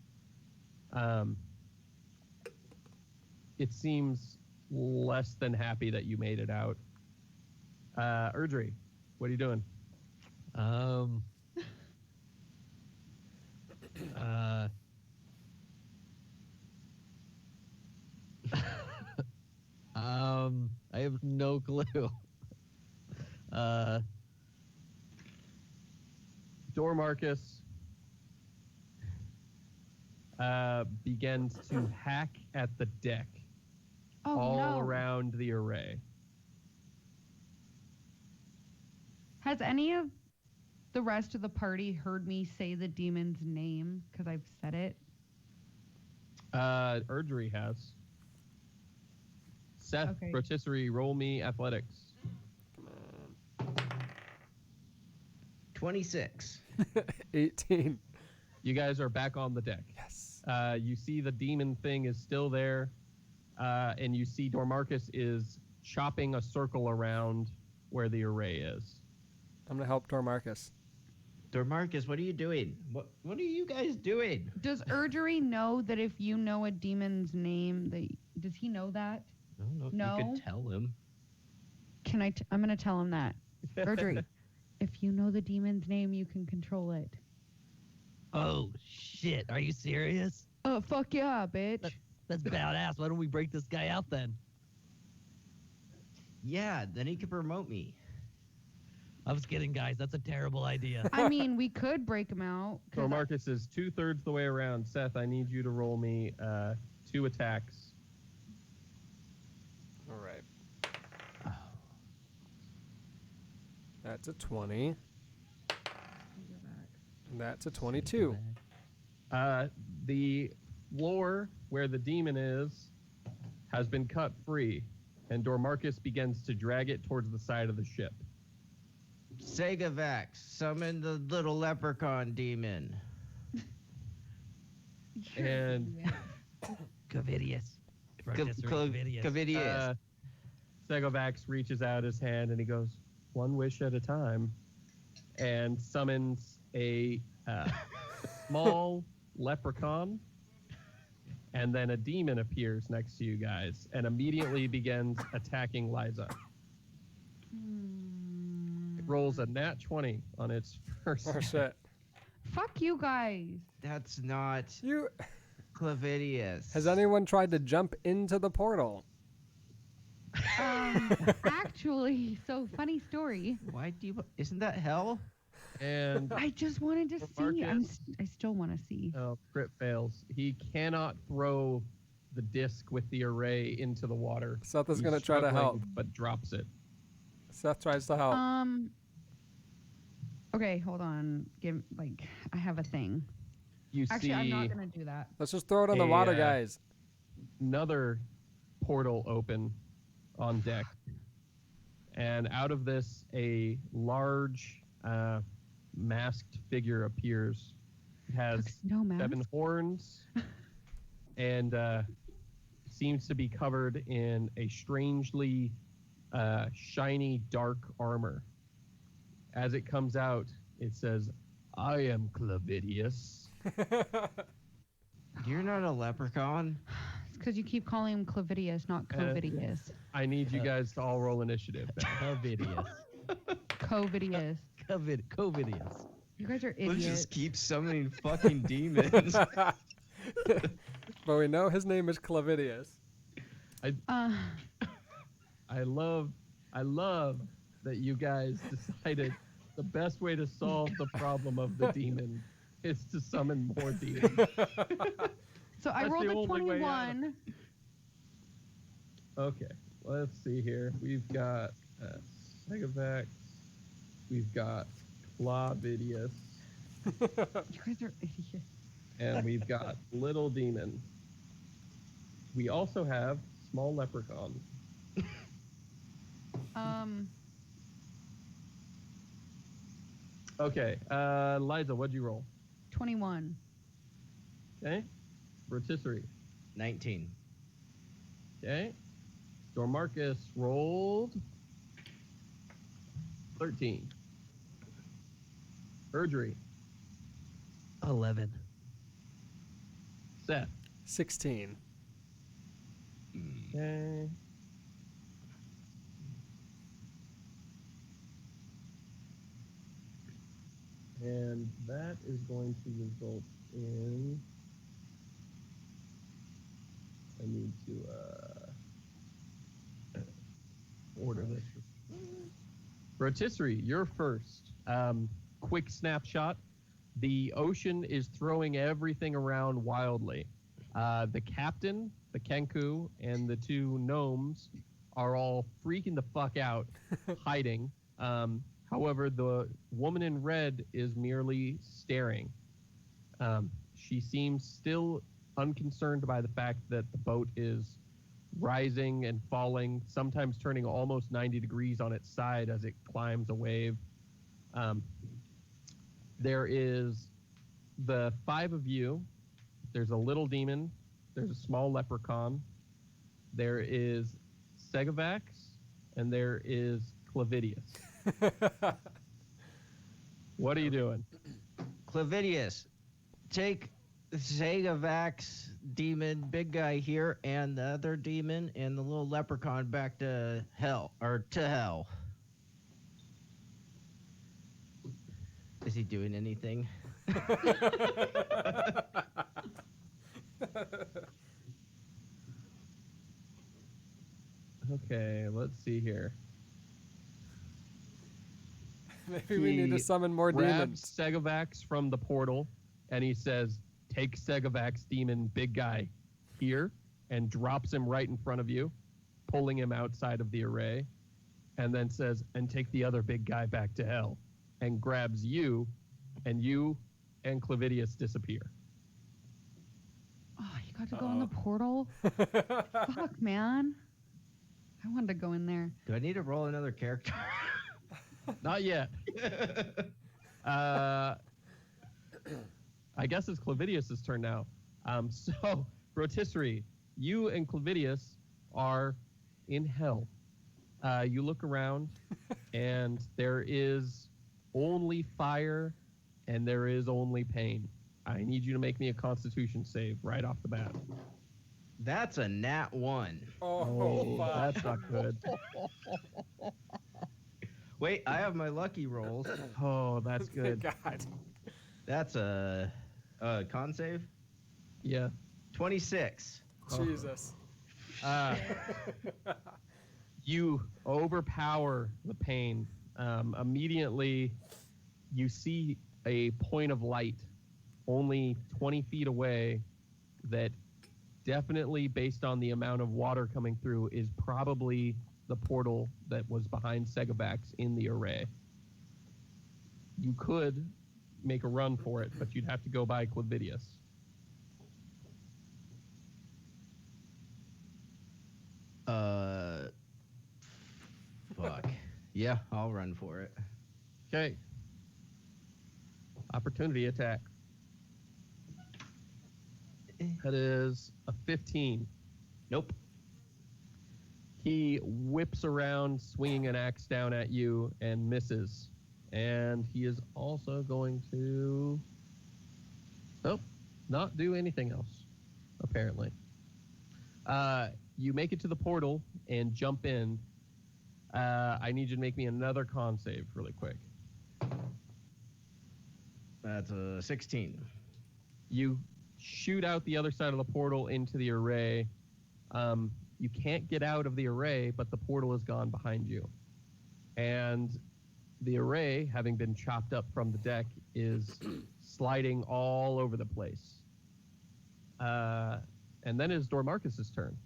It seems less than happy that you made it out. Erdry, what are you doing? I have no clue. Dormarcus begins to hack at the deck Oh all no. around the array. Has any of the rest of the party heard me say the demon's name? Because I've said it. Erdry has. Seth, Okay. rotisserie, roll me athletics. 26. 18. You guys are back on the deck. Yes. You see the demon thing is still there, and you see Dormarcus is chopping a circle around where the array is. I'm going to help Dormarcus. Dormarcus, what are you doing? What are you guys doing? Does Erdry know that if you know a demon's name, does he know that? I don't know if No. you could tell him. I'm going to tell him that. Erdry, if you know the demon's name, you can control it. Oh shit! Are you serious? Oh, fuck yeah, bitch. That's badass. Why don't we break this guy out then? Yeah, then he could promote me. I was kidding, guys. That's a terrible idea. I mean, we could break him out. 'cause Dormarcus is 2/3 the way around. Seth, I need you to roll me 2 attacks. All right. That's a 20. That's a 22. The floor where the demon is has been cut free, and Dormarcus begins to drag it towards the side of the ship. Segavax, summon the little leprechaun demon. And Covidius. Covidius. Covidius. Segovax reaches out his hand and he goes, one wish at a time, and summons a small leprechaun, and then a demon appears next to you guys and immediately begins attacking Liza. It rolls a nat 20 on its first. Oh, shit. Fuck you guys. That's not You. Clavidius. Has anyone tried to jump into the portal? Actually, so funny story. Why do you? Isn't that hell? And I just wanted to see. I still want to see. oh, crit fails. He cannot throw the disc with the array into the water. Seth is He's going to try to struggling, help. but drops it. Seth tries to help. Okay, hold on. I have a thing. You Actually, see I'm not gonna do that. Let's just throw it in the water, a, guys. another portal open on deck, And out of this, a large masked figure appears. It has Tuxedo mask? 7 horns and seems to be covered in a strangely shiny dark armor. As it comes out, it says, "I am Clavidius." You're not a leprechaun. It's because you keep calling him Clavidius, not Covidius. I need you guys to all roll initiative. Covidius. Covidius. Covidius. You guys are Let's idiots. just keep summoning fucking demons. But we know his name is Clavidius. Uh, I love that you guys decided the best way to solve the problem of the demon is to summon more demons. so I That's rolled the a only way out. 21. Okay, let's see here. We've got Segavax. We've got Clavidius. You guys are idiots. And we've got Little Demon. We also have Small Leprechaun. Okay, Liza, what'd you roll? 21. Okay. Rotisserie. 19. Okay. Dormarcus rolled 13. Erdry. 11. Seth. 16. Okay. And that is going to result in. I need to order this. Rotisserie, you're first. Quick snapshot. The ocean is throwing everything around wildly. The captain, the Kenku, and the 2 gnomes are all freaking the fuck out, hiding. However, the woman in red is merely staring. She seems still unconcerned by the fact that the boat is rising and falling, sometimes turning almost 90 degrees on its side as it climbs a wave. There is the 5 of you. There's a little demon. There's a small leprechaun. There is Segavax, and there is Clavidius. What are you doing? Clavidius, take Segavax demon, big guy here, and the other demon and the little leprechaun back to hell. Is he doing anything? Okay, let's see here. Maybe we need to He summon more grabs demons. Segavax from the portal, and he says, "Take Segavax, demon, big guy, here," and drops him right in front of you, pulling him outside of the array, and then says, "And take the other big guy back to hell," and grabs you and Clavidius disappear. Oh, you got to go in the portal? Fuck, man. I wanted to go in there. Do I need to roll another character? Not yet. I guess it's Clavidius' turn now. So, Rotisserie, you and Clavidius are in hell. You look around, and there is only fire, and there is only pain. I need you to make me a Constitution save right off the bat. That's a nat 1. Oh, fuck. That's not good. Wait, I have my lucky rolls. Oh, that's good. God. That's a con save. Yeah. 26. Jesus. You overpower the pain. Immediately, you see a point of light only 20 feet away that definitely, based on the amount of water coming through, is probably the portal that was behind Segavax in the array. You could make a run for it, but you'd have to go by Clavidius. Fuck. Yeah, I'll run for it. Okay. Opportunity attack. That is a 15. Nope. He whips around, swinging an axe down at you, and misses. And he is also going to, not do anything else, apparently. You make it to the portal and jump in. I need you to make me another con save really quick. That's a 16. You shoot out the other side of the portal into the array. You can't get out of the array, but the portal is gone behind you. And the array, having been chopped up from the deck, is sliding all over the place. And then it's Dormarcus's turn.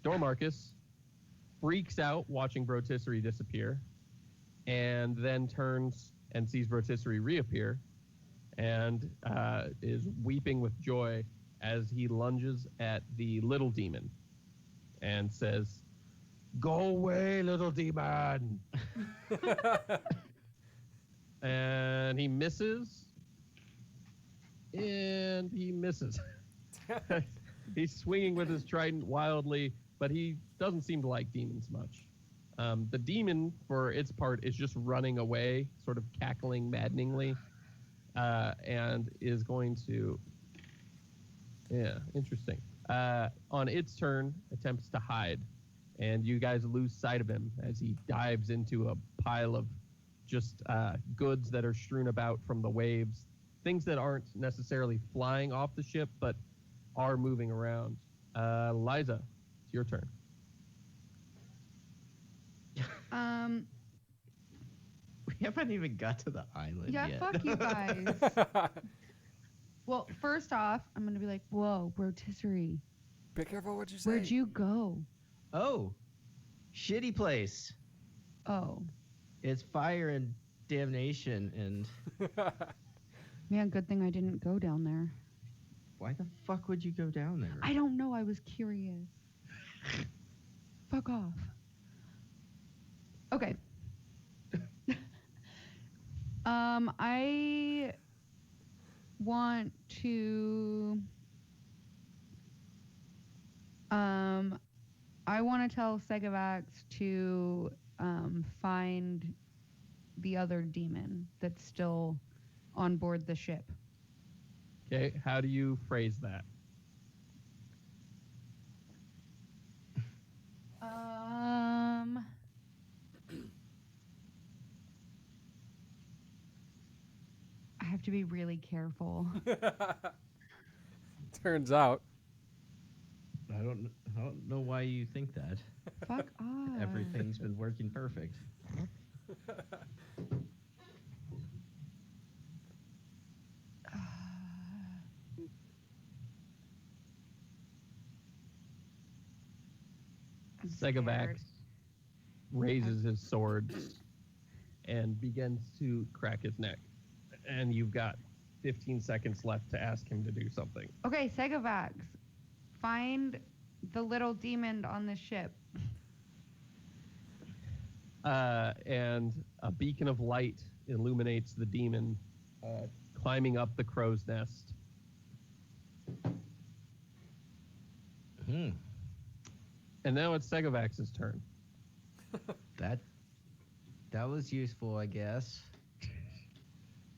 Dormarcus freaks out watching Brotisserie disappear, and then turns and sees Brotisserie reappear, and is weeping with joy as he lunges at the little demon and says, "Go away, little demon!" And he misses. And he misses. He's swinging with his trident wildly, but he doesn't seem to like demons much. The demon, for its part, is just running away, sort of cackling maddeningly, and is going to... Yeah, interesting. On its turn, attempts to hide, and you guys lose sight of him as he dives into a pile of just goods that are strewn about from the waves, things that aren't necessarily flying off the ship, but are moving around. Liza, it's your turn. We haven't even got to the island Yeah, yet. fuck you guys. Well, first off, I'm going to be like, whoa, Brotisserie, Be careful what you say. where'd you go? Oh, shitty place. Oh, It's fire and damnation. And man, good thing I didn't go down there. why the fuck would you go down there? I don't know. I was curious. Fuck off. Okay. I want to. I want to tell Segavax to find the other demon that's still on board the ship. Okay, how do you phrase that? I have to be really careful. Turns out. I don't know why you think that. Fuck off. Everything's been working perfect. I'm Segavax scared. raises his sword and begins to crack his neck. And you've got 15 seconds left to ask him to do something. Okay, Segavax, find the little demon on the ship. And a beacon of light illuminates the demon climbing up the crow's nest. Hmm. And now it's Segavax's turn. That was useful, I guess.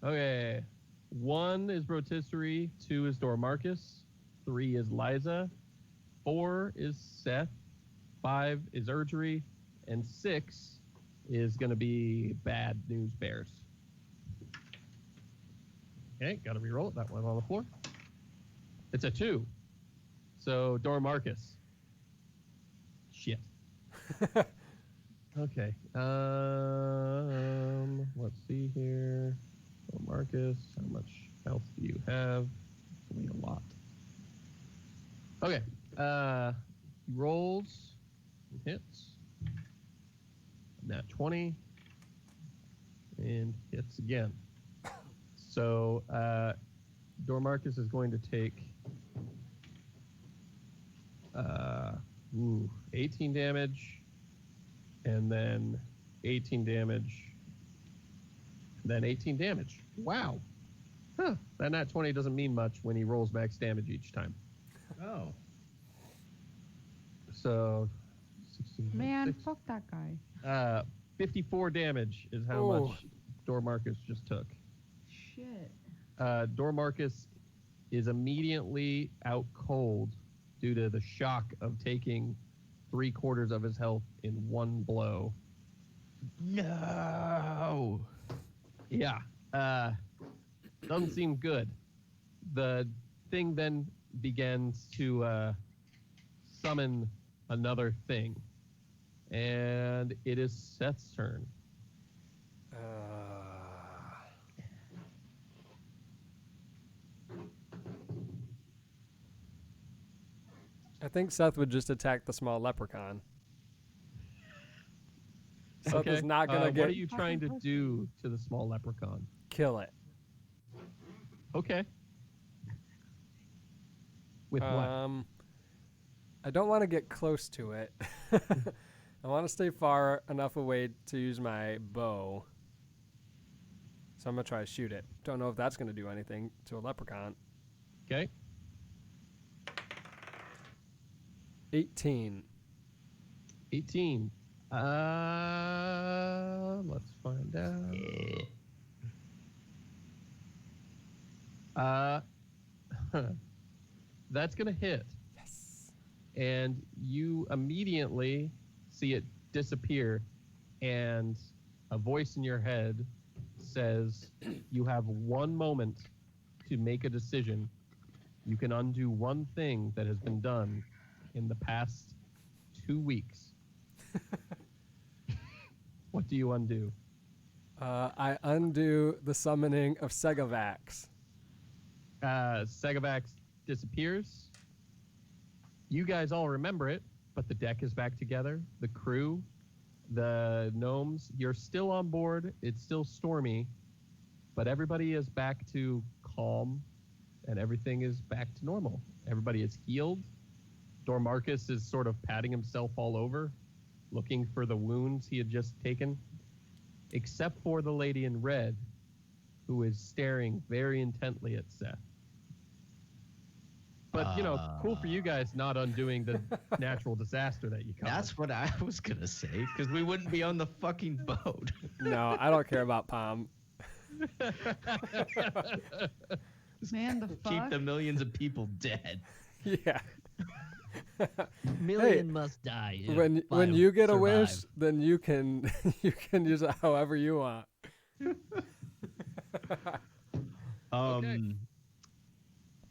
Okay. 1 is Brotisserie, 2 is Dormarcus, 3 is Liza, 4 is Seth, 5 is Urgery, and 6 is going to be Bad News Bears. Okay, got to re-roll it. That one on the floor. It's a 2. So Dormarcus. Shit. Okay. Let's see here. Marcus, how much health do you have? Only a lot. Okay. He rolls, hits. Nat 20, and hits again. So Dormarcus is going to take 18 damage, and then 18 damage. Then 18 damage. Wow. Huh. That nat 20 doesn't mean much when he rolls max damage each time. Oh. So, 16. Man, fuck that guy. 54 damage is how Oh. much Dormarcus just took. Shit. Dormarcus is immediately out cold due to the shock of taking 3/4 of his health in one blow. No. Yeah. Doesn't seem good. The thing then begins to summon another thing. And it is Seth's turn. I think Seth would just attack the small leprechaun. Seth Okay. is not gonna What get are you trying to do to the small leprechaun? kill it. Okay. With what? I don't want to get close to it. I want to stay far enough away to use my bow. So I'm gonna try to shoot it. Don't know if that's gonna do anything to a leprechaun. Okay. 18. 18. Let's find out. That's gonna hit, Yes. and you immediately see it disappear, and a voice in your head says, "You have 1 moment to make a decision. You can undo one thing that has been done in the past 2 weeks." What do you undo? I undo the summoning of Segavax. Segavax disappears. You guys all remember it, but the deck is back together. The crew, the gnomes, you're still on board. It's still stormy, but everybody is back to calm, and everything is back to normal. Everybody is healed. Dormarcus is sort of patting himself all over, looking for the wounds he had just taken, except for the lady in red, who is staring very intently at Seth. But, cool for you guys not undoing the natural disaster that you caused. That's what I was gonna say, because we wouldn't be on the fucking boat. No, I don't care about Palm. Man, the Keep fuck? the millions of people dead. Yeah. Million must die. if When I you get a survive. wish, then you can you can use it however you want.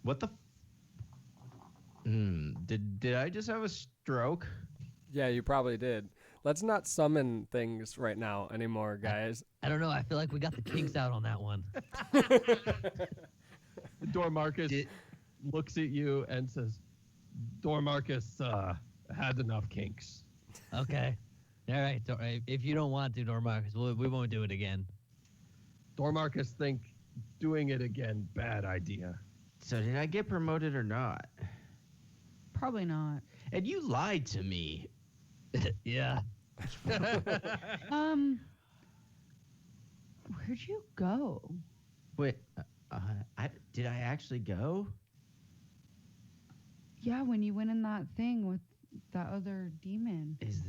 What the? Did I just have a stroke? Yeah, you probably did. Let's not summon things right now anymore, guys. I don't know. I feel like we got the kinks out on that one. Dormarcus looks at you and says, Dormarcus had enough kinks. Okay. All right. If you don't want to, Dormarcus, we won't do it again. Dormarcus think doing it again, bad idea. So did I get promoted or not? Probably not. And you lied to me. Yeah. Where'd you go? Wait, did I actually go? Yeah, when you went in that thing with that other demon. Is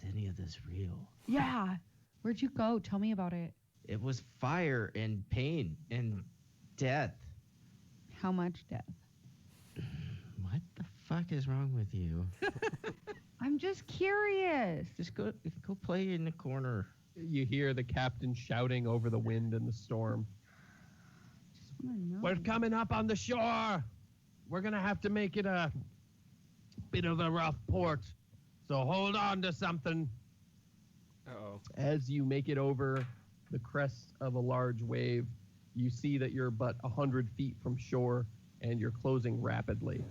any of this real? Yeah. Where'd you go? Tell me about it. It was fire and pain and death. How much death? What the fuck is wrong with you? I'm just curious. Just go play in the corner. You hear the captain shouting over the wind and the storm. Just want to know. We're coming up on the shore. We're going to have to make it a bit of a rough port. So hold on to something. Uh-oh. As you make it over the crest of a large wave, you see that you're but 100 feet from shore and you're closing rapidly.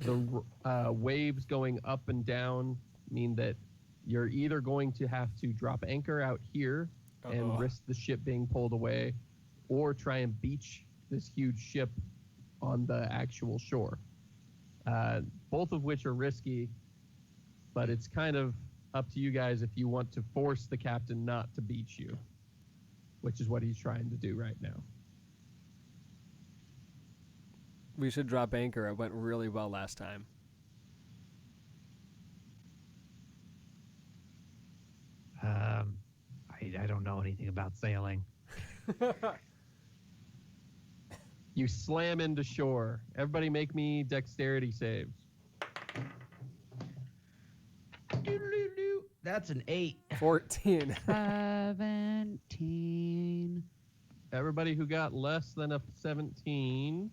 The waves going up and down mean that you're either going to have to drop anchor out here and Uh-oh. risk the ship being pulled away, or try and beach this huge ship on the actual shore. Both of which are risky, but it's kind of up to you guys if you want to force the captain not to beat you, which is what he's trying to do right now. We should drop anchor. It went really well last time. I don't know anything about sailing. You slam into shore. Everybody make me dexterity saves. Doo-doo-doo. That's an 8. 14. 17. Everybody who got less than a 17.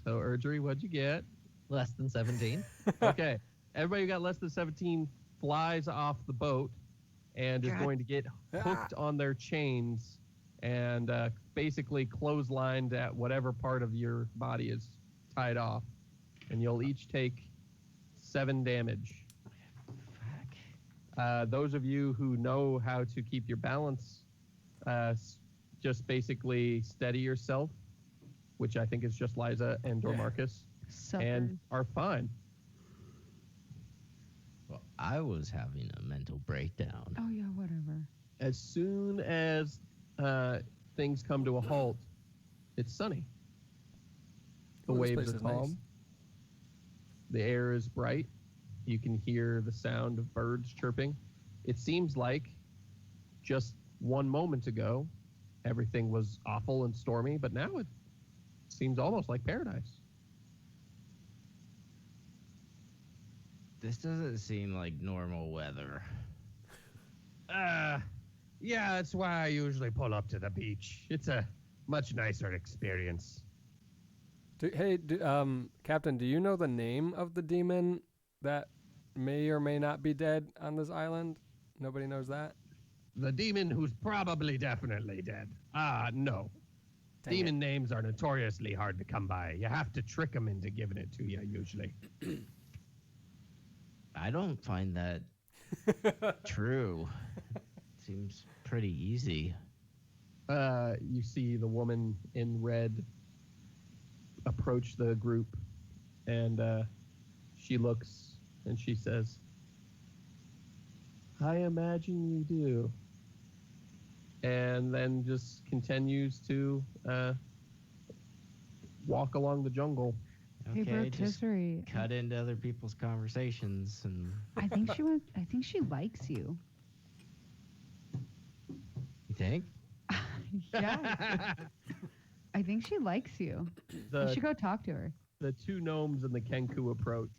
So, Erdry, what'd you get? Less than 17. Okay. Everybody who got less than 17 flies off the boat and is God. going to get hooked on their chains and basically clotheslined at whatever part of your body is tied off. And you'll each take 7 damage. Those of you who know how to keep your balance, just basically steady yourself, which I think is just Liza and Dormarcus, and are fine. Well, I was having a mental breakdown. Oh, yeah, whatever. As soon as things come to a halt, it's sunny. The Oh, this waves place are is nice. calm. The air is bright. You can hear the sound of birds chirping. It seems like just one moment ago, everything was awful and stormy, but now it seems almost like paradise. This doesn't seem like normal weather. Yeah, that's why I usually pull up to the beach. It's a much nicer experience. Captain, do you know the name of the demon that may or may not be dead on this island? Nobody knows that? The demon who's probably definitely dead. No. Dang it. Demon names are notoriously hard to come by. You have to trick them into giving it to you, usually. I don't find that true. Seems pretty easy. You see the woman in red approach the group, and she looks and she says, "I imagine you do," and then just continues to walk along the jungle. Hey, Okay, just Rotisserie. cut into other people's conversations and I think she likes you. you think? Yeah. I think she likes you. You should go talk to her. The 2 gnomes and the Kenku approach,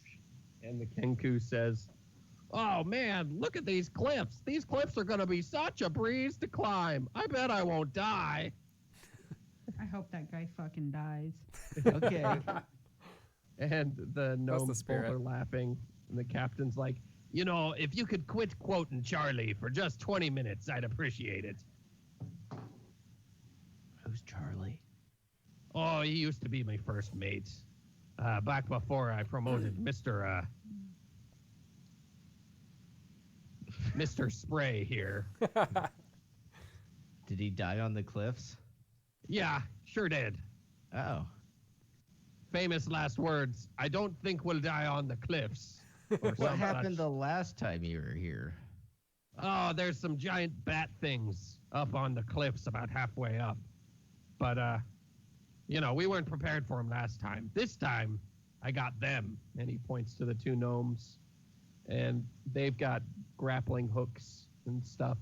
and the Kenku says, "Oh man, look at these cliffs. These cliffs are going to be such a breeze to climb. I bet I won't die." I hope that guy fucking dies. Okay. And the the gnomes both spirit. are laughing, and the captain's like, You know, if you could quit quoting Charlie for just 20 minutes, I'd appreciate it. Who's Charlie? Oh, he used to be my first mate. Back before I promoted Mr. Mr. Spray here. Did he die on the cliffs? Yeah, sure did. Oh. Famous last words. I don't think we'll die on the cliffs. Or What some happened such. the last time you were here? Oh, there's some giant bat things up on the cliffs about halfway up. But, you know, we weren't prepared for them last time. This time, I got them. and he points to the 2 gnomes, and they've got grappling hooks and stuff.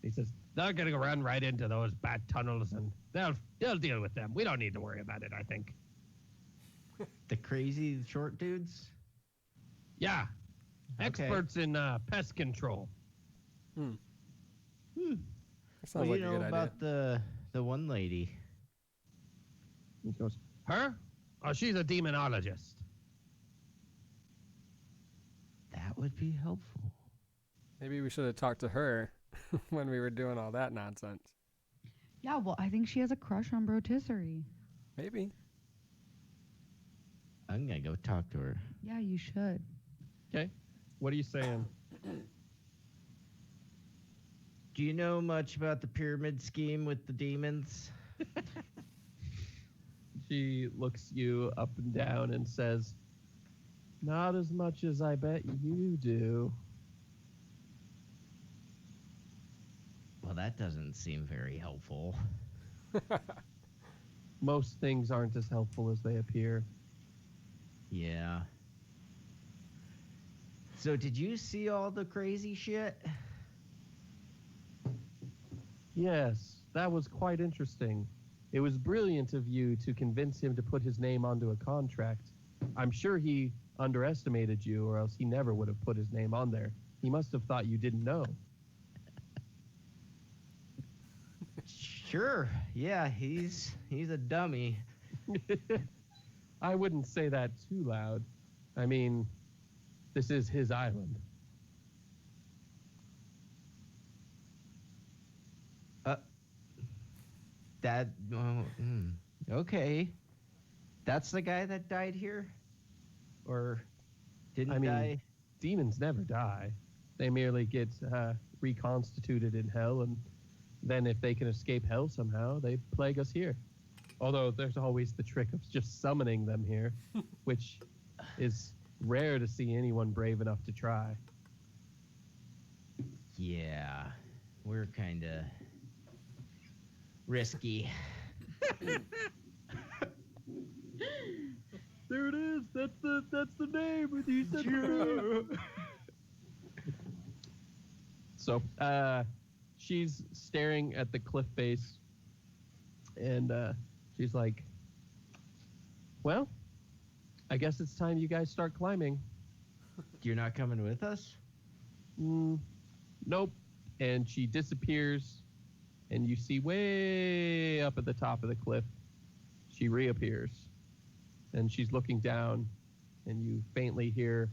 He says, They're going to run right into those bat tunnels, and they'll deal with them. We don't need to worry about it, I think. The crazy short dudes? Yeah. Okay. Experts in pest control. That What sounds do like you a know good about idea. the one lady? he goes, Her? Oh, she's a demonologist. That would be helpful. Maybe we should have talked to her when we were doing all that nonsense. Yeah, well, I think she has a crush on Rotisserie. Maybe. I'm gonna go talk to her. Yeah, you should. "Okay, what are you saying?" Do you know much about the pyramid scheme with the demons? She looks you up and down and says, "Not as much as I bet you do." Well, that doesn't seem very helpful. Most things aren't as helpful as they appear. Yeah. So, did you see all the crazy shit? Yes, that was quite interesting. It was brilliant of you to convince him to put his name onto a contract. I'm sure he underestimated you, or else he never would have put his name on there. He must have thought you didn't know. Sure. Yeah, he's a dummy. I wouldn't say that too loud. I mean, this is his island. That. Okay. That's the guy that died here, or didn't I mean, die. Demons never die. They merely get reconstituted in hell, and then if they can escape hell somehow, they plague us here. Although there's always the trick of just summoning them here, which is rare to see anyone brave enough to try. Yeah, we're kind of risky. There it is. That's the name. You said the name. So, she's staring at the cliff face, and she's like, "Well, I guess it's time you guys start climbing." You're not coming with us? Nope. And she disappears, and you see way up at the top of the cliff, she reappears. And she's looking down, and you faintly hear,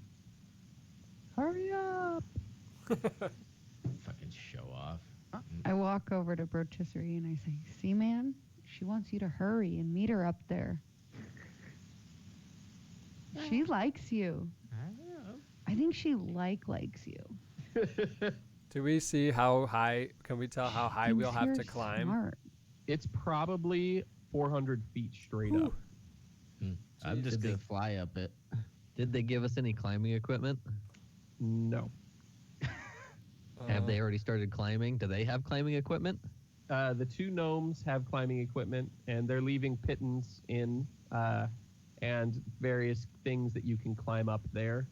"Hurry up!" Fucking show off. I walk over to Brotisserie and I say, "See, man, she wants you to hurry and meet her up there. She likes you. I don't know. I think she likes you. Do we see how high? Can we tell how high we'll Thinks have you're to climb? smart. It's probably 400 feet straight up. I'm just Did gonna they- fly up it. Did they give us any climbing equipment? No. Have they already started climbing? Do they have climbing equipment? The two gnomes have climbing equipment, and they're leaving pittance in and various things that you can climb up there.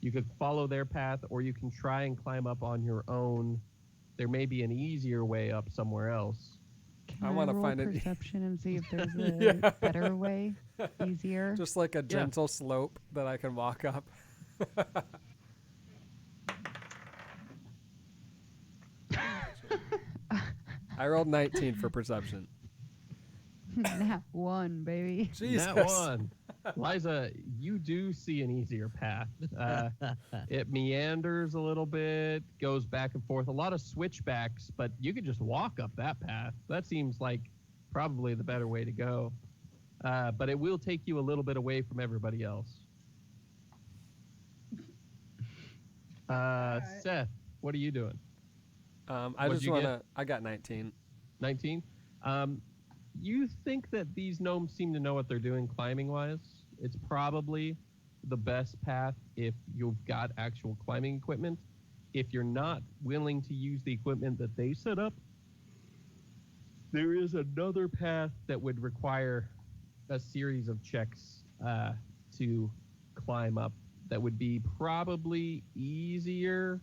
You could follow their path, or you can try and climb up on your own. There may be an easier way up somewhere else. Can I I wanna roll find it- perception and see if there's a Yeah. better way, easier? Just like a gentle slope that I can walk up. I rolled 19 for perception. Nat 1, baby. Jesus. That one. Liza, you do see an easier path. It meanders a little bit, goes back and forth, a lot of switchbacks, but you could just walk up that path. That seems like probably the better way to go. But it will take you a little bit away from everybody else. Seth, what are you doing? I What'd just you want get? to. I got 19. 19? You think that these gnomes seem to know what they're doing climbing-wise. It's probably the best path if you've got actual climbing equipment. If you're not willing to use the equipment that they set up, there is another path that would require a series of checks to climb up that would be probably easier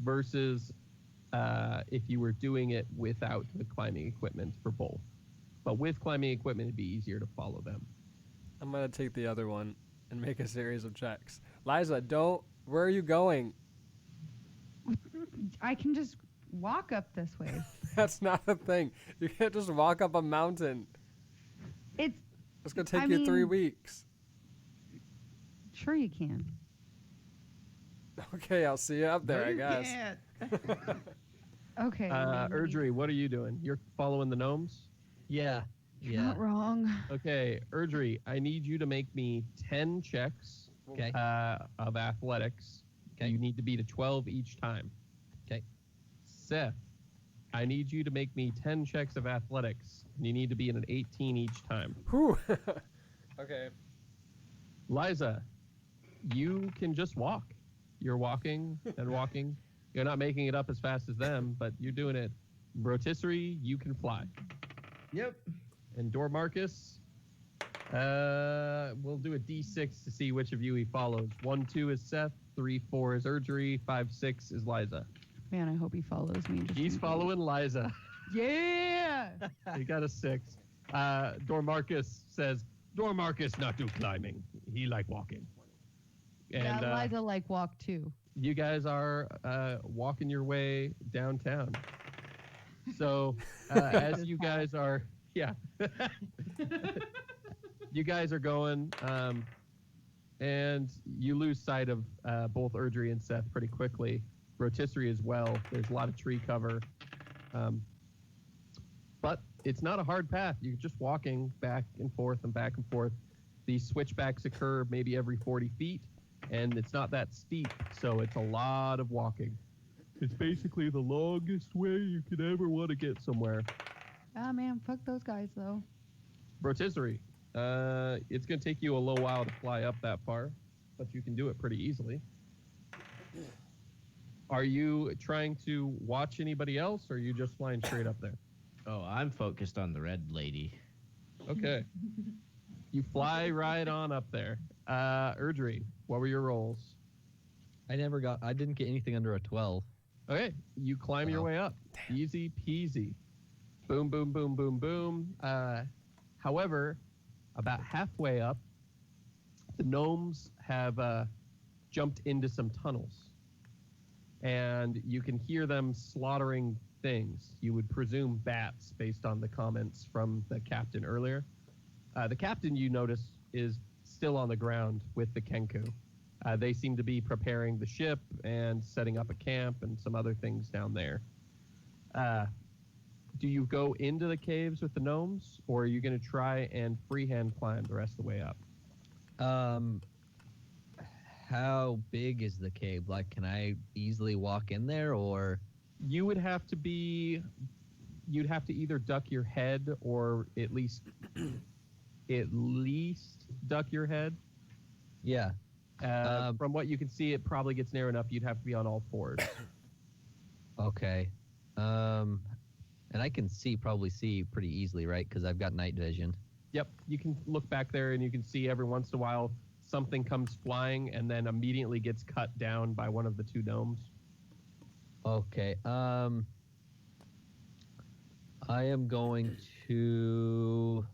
versus if you were doing it without the climbing equipment for both. But with climbing equipment, it'd be easier to follow them. I'm gonna take the other one and make a series of checks. Liza, don't. Where are you going? I can just walk up this way. That's not a thing. You can't just walk up a mountain. It's It's gonna take I you 3 mean- weeks. sure you can. Okay, I'll see you up there, I guess. Okay. Erdry, what are you doing? You're following the gnomes? Yeah. You're Yeah. not wrong. Okay, Erdry, I need you to make me 10 checks Okay. of athletics. Okay. You need to beat a 12 each time. Okay. Seth, I need you to make me 10 checks of athletics. And you need to be in an 18 each time. Whew. Okay. Liza, you can just walk. You're walking and walking. You're not making it up as fast as them, but you're doing it Rotisserie, you can fly. Yep. And Dormarcus, we'll do a D6 to see which of you he follows. 1, 2 is Seth. 3, 4 is Erdry. 5, 6 is Liza. Man, I hope he follows me. just He's in case. following Liza. Yeah. He got a 6. Dormarcus says, Dormarcus not do climbing. He like walking. And Yeah, Liza like walk too. you guys are walking your way downtown. So as you guys are, yeah, you guys are going, and you lose sight of both Erdry and Seth pretty quickly. Rotisserie as well. There's a lot of tree cover, but it's not a hard path. You're just walking back and forth and back and forth. These switchbacks occur maybe every 40 feet, and it's not that steep, so it's a lot of walking. It's basically the longest way you could ever want to get somewhere. Ah, man, fuck those guys though. Rotisserie, it's going to take you a little while to fly up that far, but you can do it pretty easily. Are you trying to watch anybody else, or are you just flying straight up there? Oh, I'm focused on the red lady. Okay. You fly right on up there. Erdry, what were your rolls? I didn't get anything under a 12. Okay, you climb your Wow. way up. Easy peasy. Boom, boom, boom, boom, boom. However, about halfway up, the gnomes have jumped into some tunnels. And you can hear them slaughtering things. You would presume bats based on the comments from the captain earlier. The captain, you notice, is still on the ground with the Kenku. They seem to be preparing the ship and setting up a camp and some other things down there. Do you go into the caves with the gnomes, or are you going to try and freehand climb the rest of the way up? How big is the cave? Like, can I easily walk in there, or? You would have to you'd have to either duck your head or at least duck your head. Yeah. From what you can see, it probably gets narrow enough. You'd have to be on all fours. Okay. And I can probably see pretty easily, right? Because I've got night vision. Yep, you can look back there and you can see every once in a while something comes flying and then immediately gets cut down by one of the two gnomes. Okay. I am going to.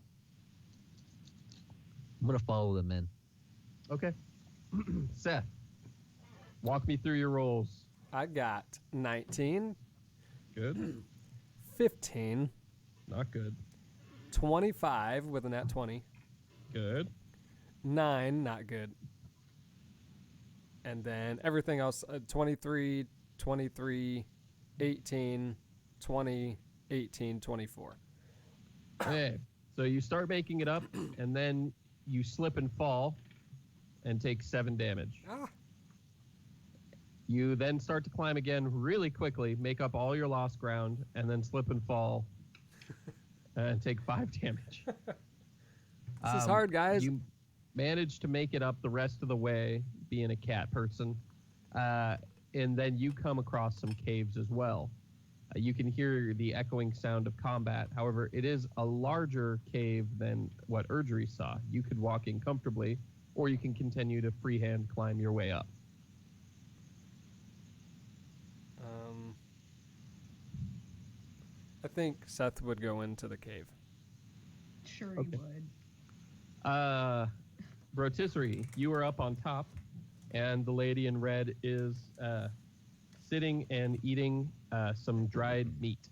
I'm gonna follow them in. Okay. Seth, walk me through your rolls. I got 19, Good. 15, Not good. 25 with a nat 20, Good. 9, not good. And then everything else 23, 23, 18, 20, 18, 24. Okay. So you start making it up, and then you slip and fall and take 7 damage. Ah. You then start to climb again really quickly, make up all your lost ground, and then slip and fall and take 5 damage. This is hard, guys. You manage to make it up the rest of the way, being a cat person. And then you come across some caves as well. You can hear the echoing sound of combat. However, it is a larger cave than what Erdry saw. You could walk in comfortably, or you can continue to freehand climb your way up. I think Seth would go into the cave. Sure Okay. you would. Rotisserie, you are up on top, and the lady in red is sitting and eating some dried meat.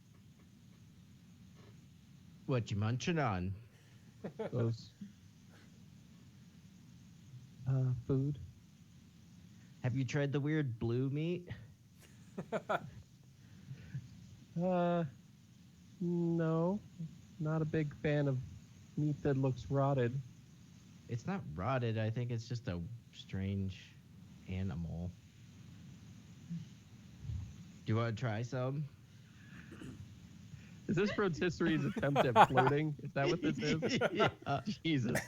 What you munching on? Those food. Have you tried the weird blue meat? No, not a big fan of meat that looks rotted. It's not rotted. I think it's just a strange animal. Do you want to try some? Is this Rotisserie's attempt at flirting? Is that what this is? Yeah. Jesus.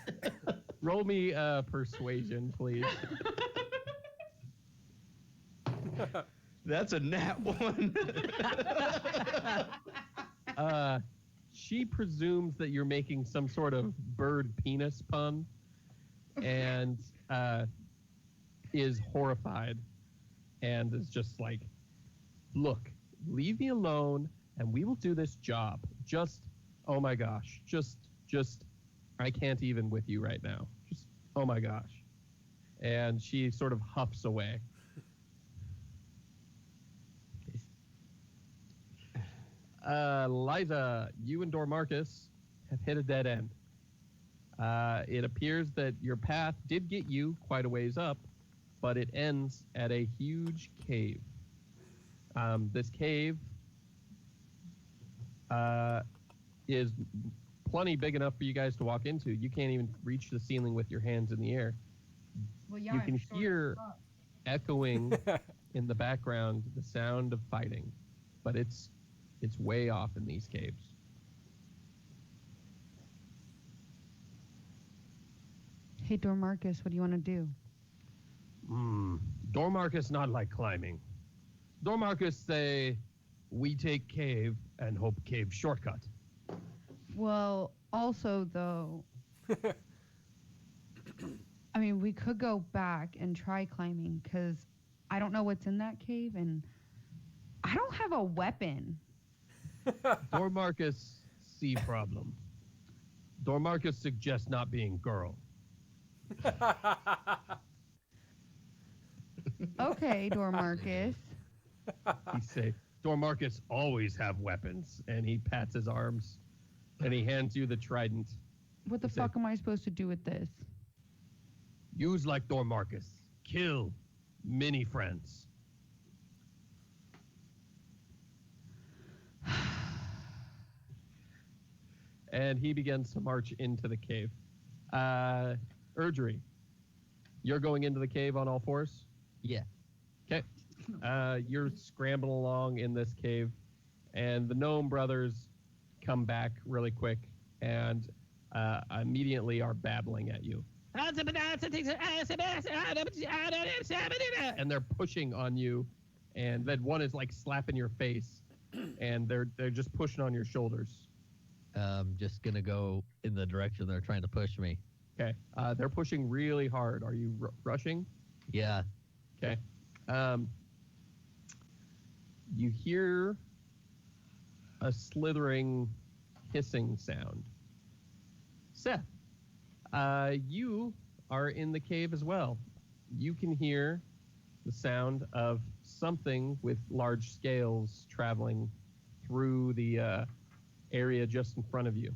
Roll me persuasion, please. That's a nat one. She presumes that you're making some sort of bird penis pun, and is horrified, and is just like, "Look, leave me alone, and we will do this job. Just, oh my gosh, just, I can't even with you right now. Just, oh my gosh." And she sort of huffs away. Liza, you and Dormarcus have hit a dead end. It appears that your path did get you quite a ways up, but it ends at a huge cave. This cave is plenty big enough for you guys to walk into. You can't even reach the ceiling with your hands in the air. Well, yeah, You can hear echoing in the background the sound of fighting, but it's way off in these caves. Hey, Dormarcus, what do you want to do? Dormarcus not like climbing. Dormarcus say, we take cave and hope cave shortcut. Well, also, though, I mean, we could go back and try climbing, because I don't know what's in that cave, and I don't have a weapon. Dormarcus see problem. Dormarcus suggests not being girl. Okay, Dormarcus. He say, Dormarcus always have weapons. And he pats his arms, and he hands you the trident. What the He said- fuck am I supposed to do with this? Use like Dormarcus. Kill many friends. And he begins to march into the cave. Erdry, you're going into the cave on all fours? Yeah. Okay. You're scrambling along in this cave, and the gnome brothers come back really quick and immediately are babbling at you. And they're pushing on you, and then one is like slapping your face, and they're just pushing on your shoulders. I'm just gonna go in the direction they're trying to push me. Okay. They're pushing really hard. Are you rushing? Yeah. Okay. You hear a slithering, hissing sound. Seth, you are in the cave as well. You can hear the sound of something with large scales traveling through the area just in front of you.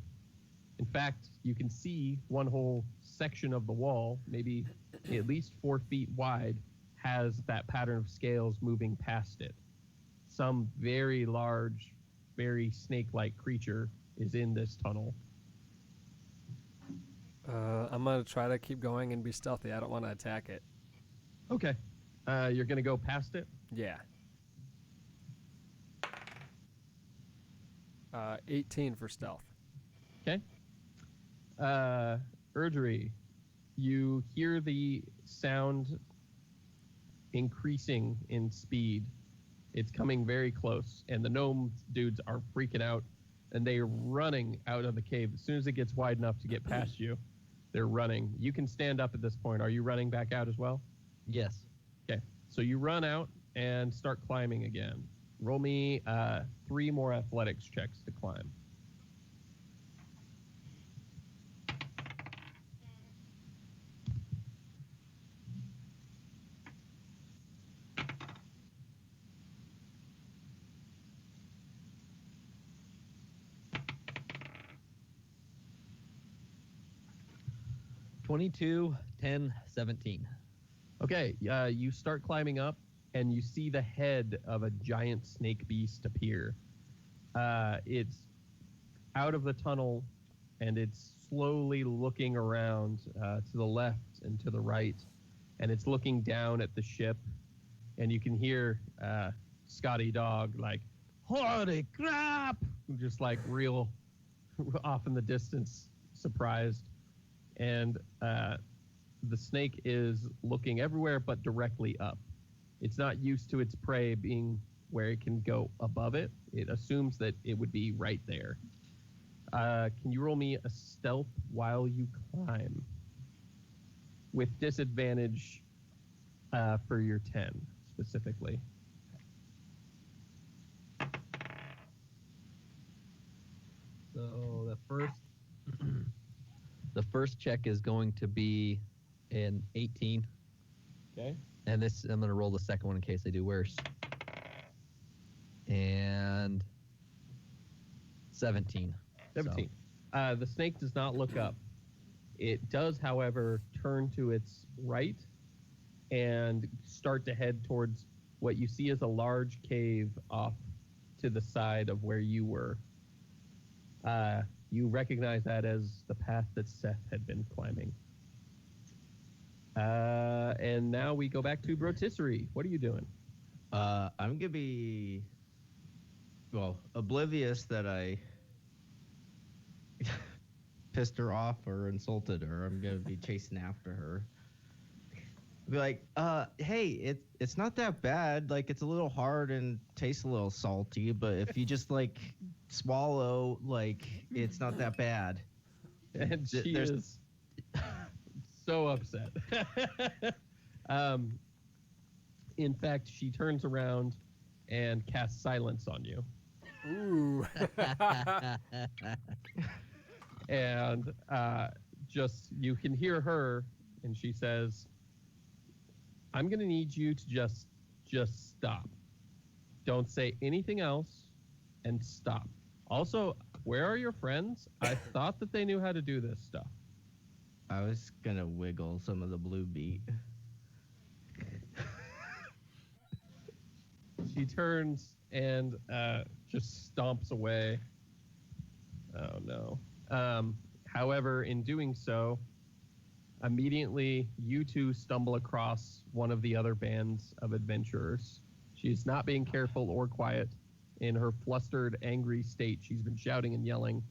In fact, you can see one whole section of the wall, maybe at least 4 feet wide, has that pattern of scales moving past it. Some very large, very snake-like creature is in this tunnel. I'm gonna try to keep going and be stealthy. I don't want to attack it. Okay. You're going to go past it? Yeah. 18 for stealth. Okay. Erdry, you hear the sound increasing in speed. It's coming very close, and the gnome dudes are freaking out, and they are running out of the cave. As soon as it gets wide enough to get past you, they're running. You can stand up at this point. Are you running back out as well? Yes. Okay. So you run out and start climbing again. Roll me 3 more athletics checks to climb. $22, 10, 17. Okay, you start climbing up, and you see the head of a giant snake beast appear. It's out of the tunnel, and it's slowly looking around to the left and to the right, and it's looking down at the ship, and you can hear Scotty Dog like, "Holy crap!" just like real off in the distance, surprised. And the snake is looking everywhere but directly up. It's not used to its prey being where it can go above it. It assumes that it would be right there. Can you roll me a stealth while you climb? With disadvantage for your 10 specifically. So the first check is going to be an 18, Okay. and this I'm going to roll the second one in case I do worse. And 17. 17. The snake does not look up. It does, however, turn to its right and start to head towards what you see as a large cave off to the side of where you were. You recognize that as the path that Seth had been climbing. And now we go back to Brotisserie. What are you doing? I'm gonna be, well, oblivious that I pissed her off or insulted her. I'm gonna be chasing after her. Be like, hey, it's not that bad. Like, it's a little hard and tastes a little salty, but if you just like swallow, like, it's not that bad. And she There's- is so upset. In fact, she turns around and casts silence on you. Ooh. And just you can hear her, and she says, I'm gonna need you to just stop. Don't say anything else, and stop. Also, where are your friends? I thought that they knew how to do this stuff. I was gonna wiggle some of the blue beet. She turns and just stomps away. Oh no. However, in doing so, immediately you two stumble across one of the other bands of adventurers. She's not being careful or quiet. In her flustered, angry state, she's been shouting and yelling.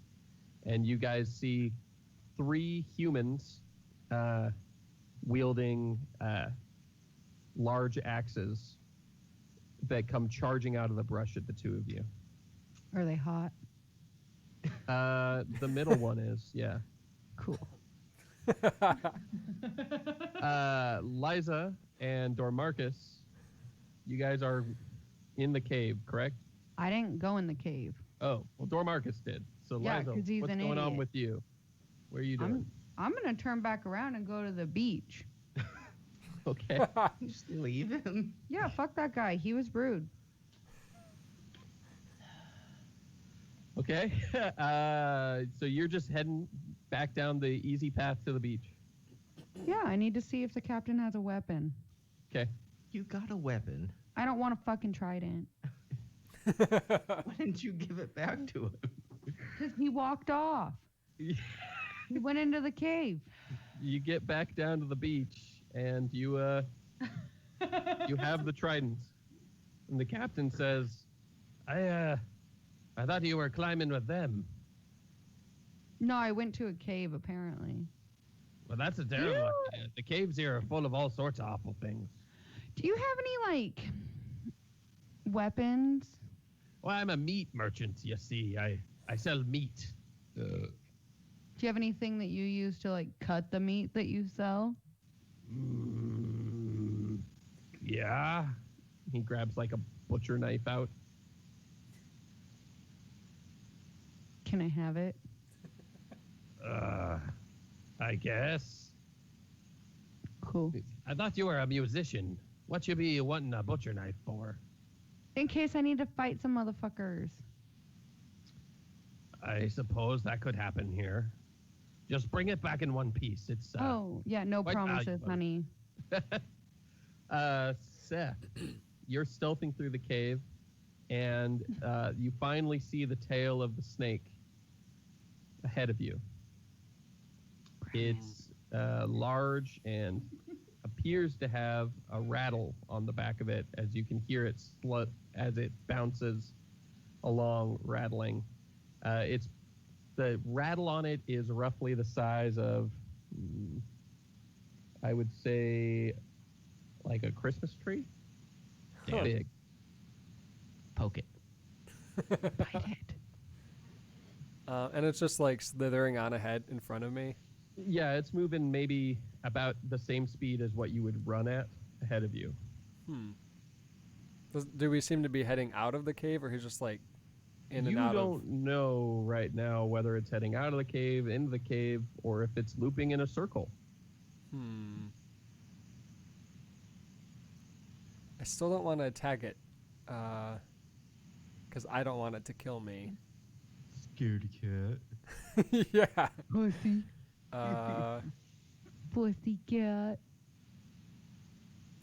And you guys see 3 humans wielding large axes that come charging out of the brush at the two of you. Are they hot? The middle one is, yeah. Cool. Liza and Dormarcus, you guys are in the cave, correct? I didn't go in the cave. Oh, well, Dormarcus did. So, Yeah, Liza, 'cause he's what's an going on idiot. with you? Where are you doing? I'm gonna turn back around and go to the beach. Okay. Just leave him. Yeah, fuck that guy. He was rude. Okay. So you're just heading back down the easy path to the beach. Yeah, I need to see if the captain has a weapon. Okay. You got a weapon. I don't want a fucking trident. Why didn't you give it back to him? Because he walked off. He went into the cave. You get back down to the beach and you you have the tridents. And the captain says, I thought you were climbing with them. No, I went to a cave, apparently. Well, that's a terrible idea. The caves here are full of all sorts of awful things. Do you have any, like, weapons? Well, I'm a meat merchant, you see. I sell meat. Do you have anything that you use to, like, cut the meat that you sell? Yeah. He grabs like a butcher knife out. Can I have it? I guess. Cool. I thought you were a musician. What you be wanting a butcher knife for? In case I need to fight some motherfuckers. I suppose that could happen here. Just bring it back in one piece. It's Oh, yeah, no quite promises, valuable. honey. Seth, you're stealthing through the cave, and you finally see the tail of the snake ahead of you. It's large and appears to have a rattle on the back of it, as you can hear it as it bounces along, rattling. It's the rattle on it is roughly the size of, I would say, like a Christmas tree. Huh. Big. Poke it. Bite it. And it's just like slithering on ahead in front of me. Yeah, it's moving maybe about the same speed as what you would run at ahead of you. Do we seem to be heading out of the cave, or he's just like in You and out don't know right now whether it's heading out of the cave, into the cave, or if it's looping in a circle. of? I still don't want to attack it, because I don't want it to kill me. Scaredy cat. Yeah. Pussy. Uh, Pussy cat.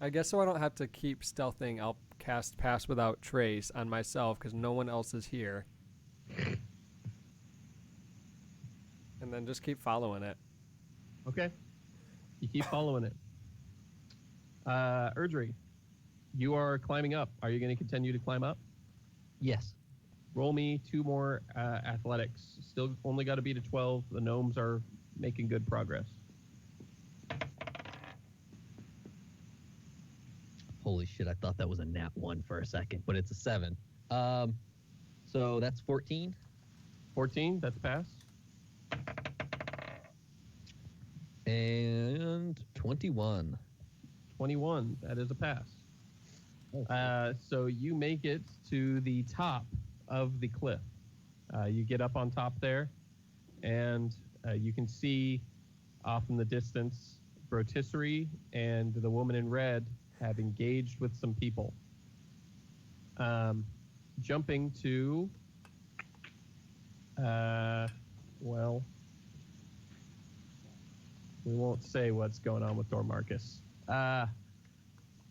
I guess so I don't have to keep stealthing, I'll cast Pass Without Trace on myself because no one else is here. And then just keep following it. Okay. You keep following it. Erdry, you are climbing up. Are you going to continue to climb up? Yes. Roll me 2 more athletics. Still only got to beat a 12. The gnomes are making good progress. Holy shit! I thought that was a nat 1 for a second, but it's a 7. So that's 14. 14, that's pass. And 21. 21, that is a pass. So you make it to the top of the cliff. You get up on top there, and you can see off in the distance Rotisserie and the woman in red have engaged with some people. Jumping to, well, we won't say what's going on with Dormarcus.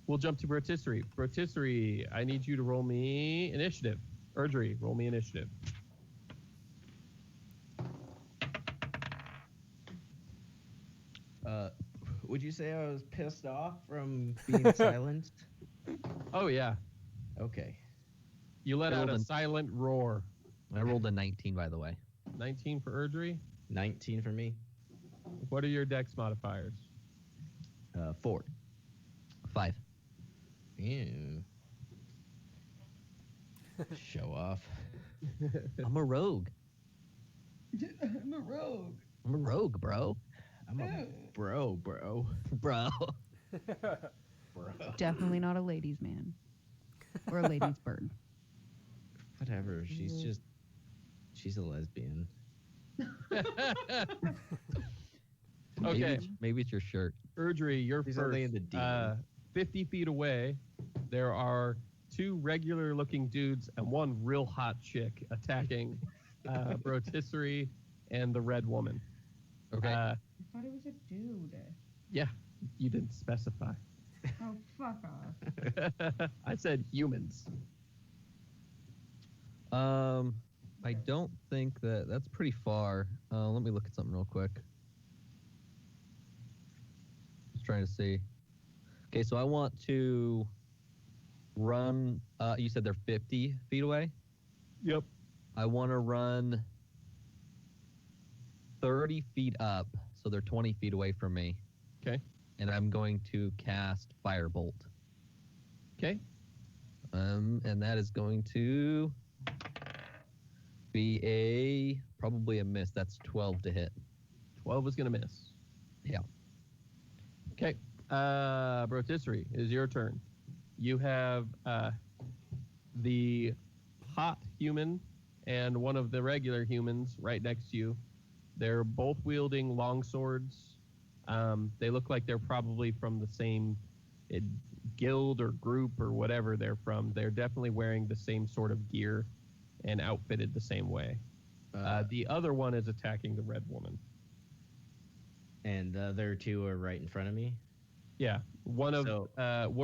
We'll jump to Rotisserie. Rotisserie, I need you to roll me initiative. Erdry, roll me initiative. Would you say I was pissed off from being silenced? Oh, yeah. Okay. You let out a Golden. silent roar. I rolled a 19, by the way. 19 for Erdry. 19 for me. What are your dex modifiers? 4. 5. Ew. Show off. I'm a rogue. I'm a rogue. I'm a rogue, bro. I'm a bro. Bro. Bro. Definitely not a ladies' man. Or a ladies' bird. Whatever. She's a lesbian. Okay. Maybe it's your shirt. Erdry, you're He's first. only in the demon. 50 feet away, there are 2 regular-looking dudes and 1 real hot chick attacking Rotisserie and the red woman. Okay. I thought it was a dude. Yeah, you didn't specify. Oh, fuck off. I said humans. I don't think that's pretty far. Let me look at something real quick. Just trying to see. Okay, so I want to run. You said they're 50 feet away? Yep. I want to run 30 feet up, so they're 20 feet away from me. Okay. And I'm going to cast Firebolt. Okay. And that is going to be probably a miss. That's 12 to hit. 12 is going to miss. Yeah. Okay. Rotisserie, it is your turn. You have the hot human and one of the regular humans right next to you. They're both wielding long swords. They look like they're probably from the same guild or group or whatever they're from. They're definitely wearing the same sort of gear and outfitted the same way. The other one is attacking the red woman. And the other 2 are right in front of me. Yeah, we're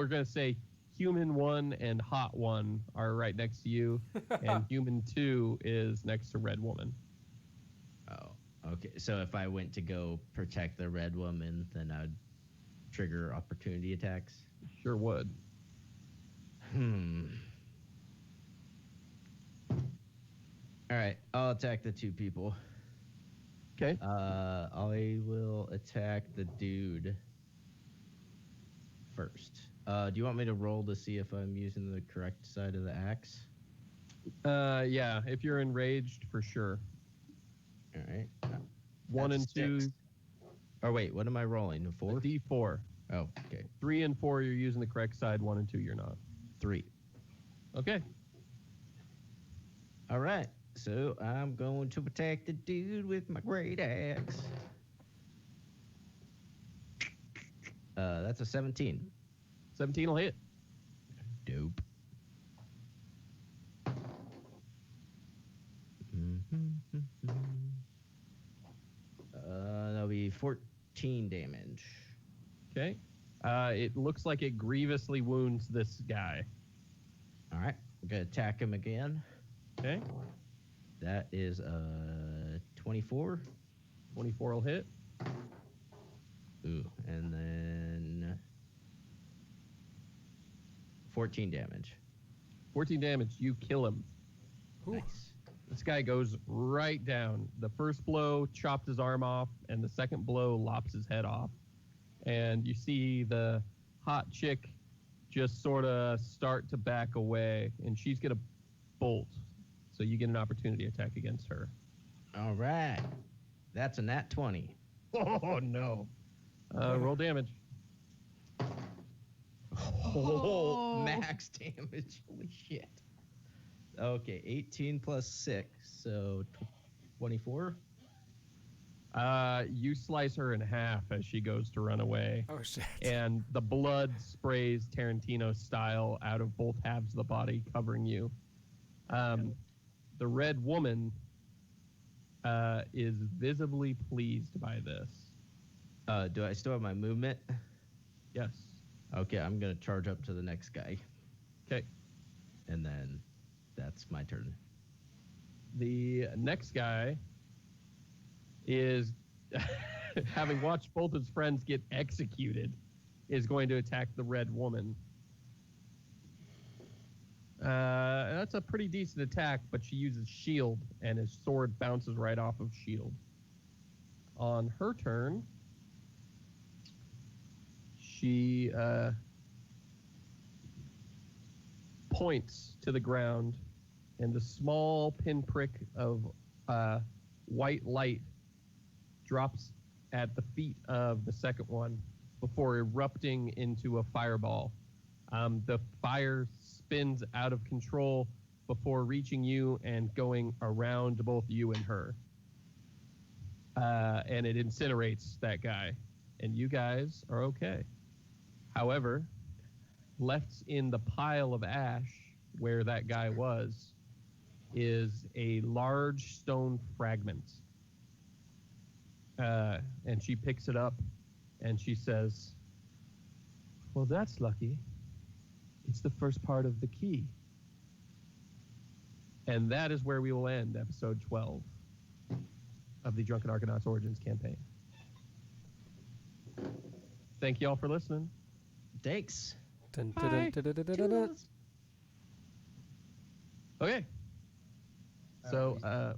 gonna say human 1 and hot 1 are right next to you, and human 2 is next to red woman. Oh, okay. So if I went to go protect the red woman, then I'd trigger opportunity attacks. Sure would. All right, I'll attack the 2 people. Okay. I will attack the dude first. Do you want me to roll to see if I'm using the correct side of the axe? Yeah, if you're enraged, for sure. All right. 1 and That's 2, six. Or wait, what am I rolling? A a 4? D4. Oh, okay. 3 and 4, you're using the correct side. 1 and 2, you're not. 3. Okay. All right. So I'm going to attack the dude with my great axe. That's a 17. 17 will hit. Dope. That'll be 14 damage. Okay. It looks like it grievously wounds this guy. All right. I'm going to attack him again. Okay. That is 24. 24 will hit. Ooh, and then 14 damage. 14 damage. You kill him. Nice. This guy goes right down. The first blow chopped his arm off, and the second blow lops his head off. And you see the hot chick just sort of start to back away, and she's going to bolt. So you get an opportunity attack against her. All right. That's a nat 20. Oh, no. Roll damage. Oh, max damage. Holy shit. Okay, 18 plus 6, so 24. You slice her in half as she goes to run away. Oh shit. And the blood sprays Tarantino style out of both halves of the body, covering you. The red woman is visibly pleased by this. Do I still have my movement? Yes. Okay, I'm going to charge up to the next guy, Okay. and then that's my turn. The next guy is, having watched both his friends get executed, is going to attack the red woman. That's a pretty decent attack, but she uses shield, and his sword bounces right off of shield. On her turn, she points to the ground, and the small pinprick of white light drops at the feet of the second one before erupting into a fireball. The fire spins out of control before reaching you and going around both you and her. And it incinerates that guy. And you guys are okay. However, left in the pile of ash where that guy was is a large stone fragment. And she picks it up and she says, "Well, that's lucky. It's the first part of the key." And that is where we will end episode 12 of the Drunken Argonauts Origins campaign. Thank you all for listening. Thanks. Dun, dun, dun, dun, dun, dun, dun, dun. Okay. So,